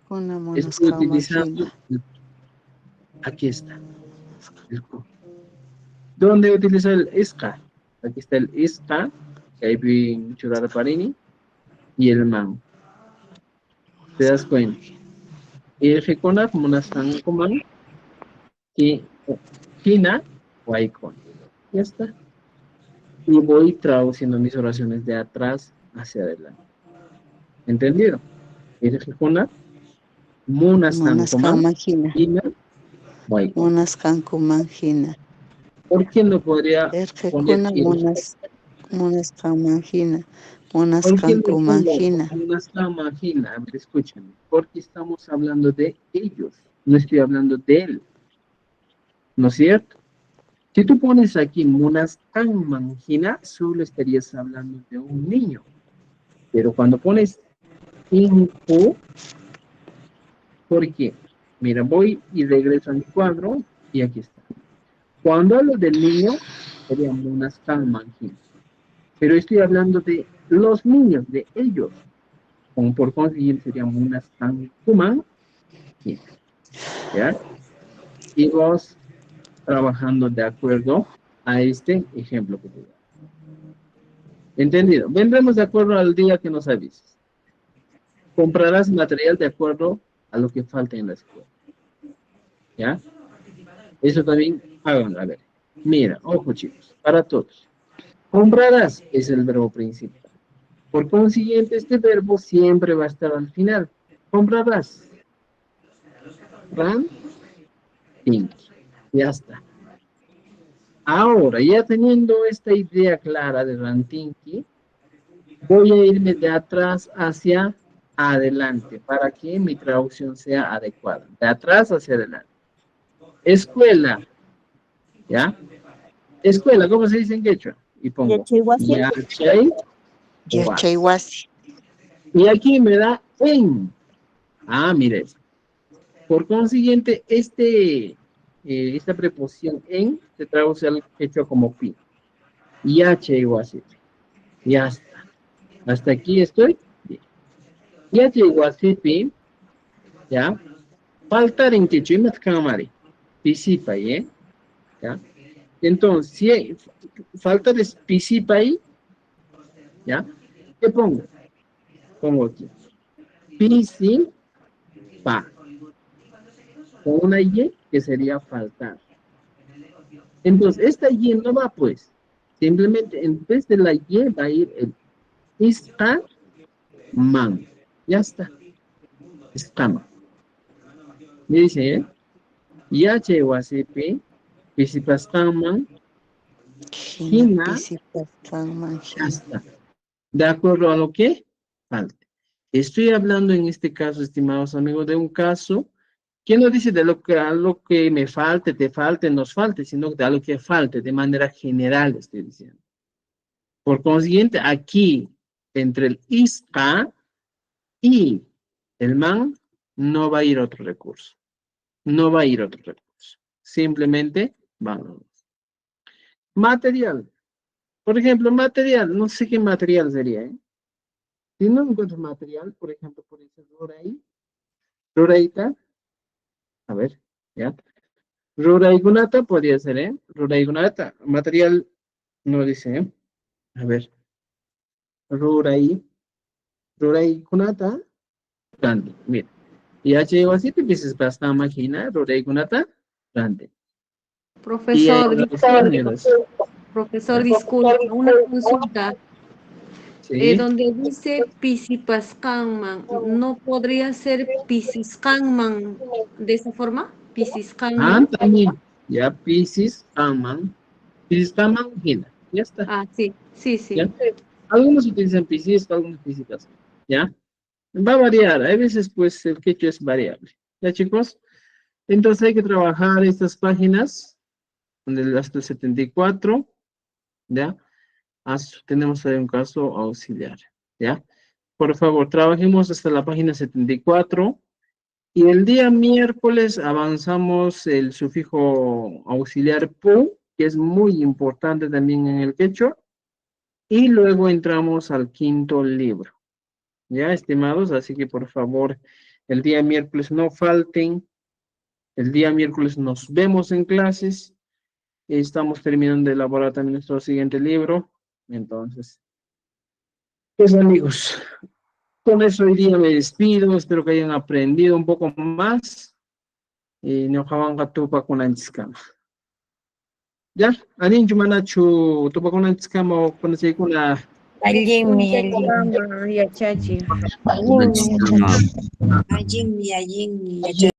Una Estoy monasca utilizando. imagina. Aquí está. ¿Dónde utilizo el isca? Aquí está el isca, que hay en Churara Parini, y el man. ¿Te das cuenta? Y el jekona como una sancoman, y China, o icon. Ya está. Y voy traduciendo mis oraciones de atrás hacia adelante. ¿Entendido? El jekona, muna Monasca sancoman, imagina. China, o icon. Monasca imagina. ¿Por qué no podría poner Erkekuna el monasca imagina. ¿Por Monasca qué no pongo imagina. una imagina? A ver, escúchame. Porque estamos hablando de ellos. No estoy hablando de él. ¿No es cierto? Si tú pones aquí Munascan Mangina, solo estarías hablando de un niño. Pero cuando pones Inju, ¿por qué? Mira, voy y regreso a mi cuadro y aquí está. Cuando hablo del niño, sería Munascan Mangina. Pero estoy hablando de los niños, de ellos. Como por consiguiente sería Munascan Kuman. ¿Ya? Y vos trabajando de acuerdo a este ejemplo que te doy. ¿Entendido? Vendremos de acuerdo al día que nos avises. Comprarás material de acuerdo a lo que falta en la escuela. ¿Ya? Eso también háganlo. A ver. Mira, ojo chicos, para todos. Comprarás es el verbo principal. Por consiguiente, este verbo siempre va a estar al final. Comprarás. Ran. Pinky. Ya está. Ahora, ya teniendo esta idea clara de Rantinki, voy a irme de atrás hacia adelante para que mi traducción sea adecuada. De atrás hacia adelante. escuela, ¿ya? Escuela, ¿cómo se dice en quechua? Y pongo Yachayhuasi. y aquí me da en. Ah, mire. Por consiguiente, esta preposición en se traduce al quechua como pi. Yachayhuasi. Ya está. Hasta aquí estoy bien. Yachayhuasi, ¿ya? Faltar en quechua y matkamari. Pisipay, ¿eh? ¿Ya? Entonces, si faltar es pisipay, ¿ya? ¿Qué pongo? Pongo aquí. Pisipa. Con una y que sería faltar. Entonces, esta y no va, pues. Simplemente en vez de la y va a ir el isca man. Ya está. Escama. Me dice, ¿eh? Ya llegó a CP. Pisipascaman. Hina Ya pisipascaman. está. De acuerdo a lo que falte. Estoy hablando en este caso, estimados amigos, de un caso que no dice de algo que me falte, te falte, nos falte, sino de algo que falte, de manera general estoy diciendo. Por consiguiente, aquí, entre el isca y el man, no va a ir otro recurso. No va a ir otro recurso. Simplemente, vamos. Material. Por ejemplo, material, no sé qué material sería, ¿eh? Si no encuentro material, por ejemplo, por ese Roraita, a ver, ¿ya? Ruraigunata podría ser, ¿eh? Ruraigunata, material, no dice, ¿eh? A ver. Ruraigunata, grande, mira. Y ya llegó así, te dices, basta máquina, Ruraigunata, grande. Profesor, Señoras, profesor, disculpa, una consulta. sí. Donde dice Pisipascanman, ¿no podría ser Pisiscanman de esa forma? Pisiscanman. También, ya, Piscis, Kaman, Gina, ya está. Ah, sí, sí, sí. ¿Ya? Algunos utilizan Piscis, algunos Piscis, ¿ya? Va a variar, hay veces pues el quechua es variable, ¿ya chicos? Entonces hay que trabajar estas páginas, hasta el 74, ¿ya? Tenemos ahí un caso auxiliar, ¿ya? Por favor, trabajemos hasta la página 74, y el día miércoles avanzamos el sufijo auxiliar pu, que es muy importante también en el quechua, y luego entramos al quinto libro. Ya, estimados, así que por favor, el día miércoles no falten. El día miércoles nos vemos en clases. Estamos terminando de elaborar también nuestro siguiente libro. Entonces, pues amigos, con eso hoy día me despido. Espero que hayan aprendido un poco más. Y no jabanga tupa con antiskama. Ya, anin chumanachu tupa con antiskama o con una Ya, chachi. Yachayhuasi. Allí,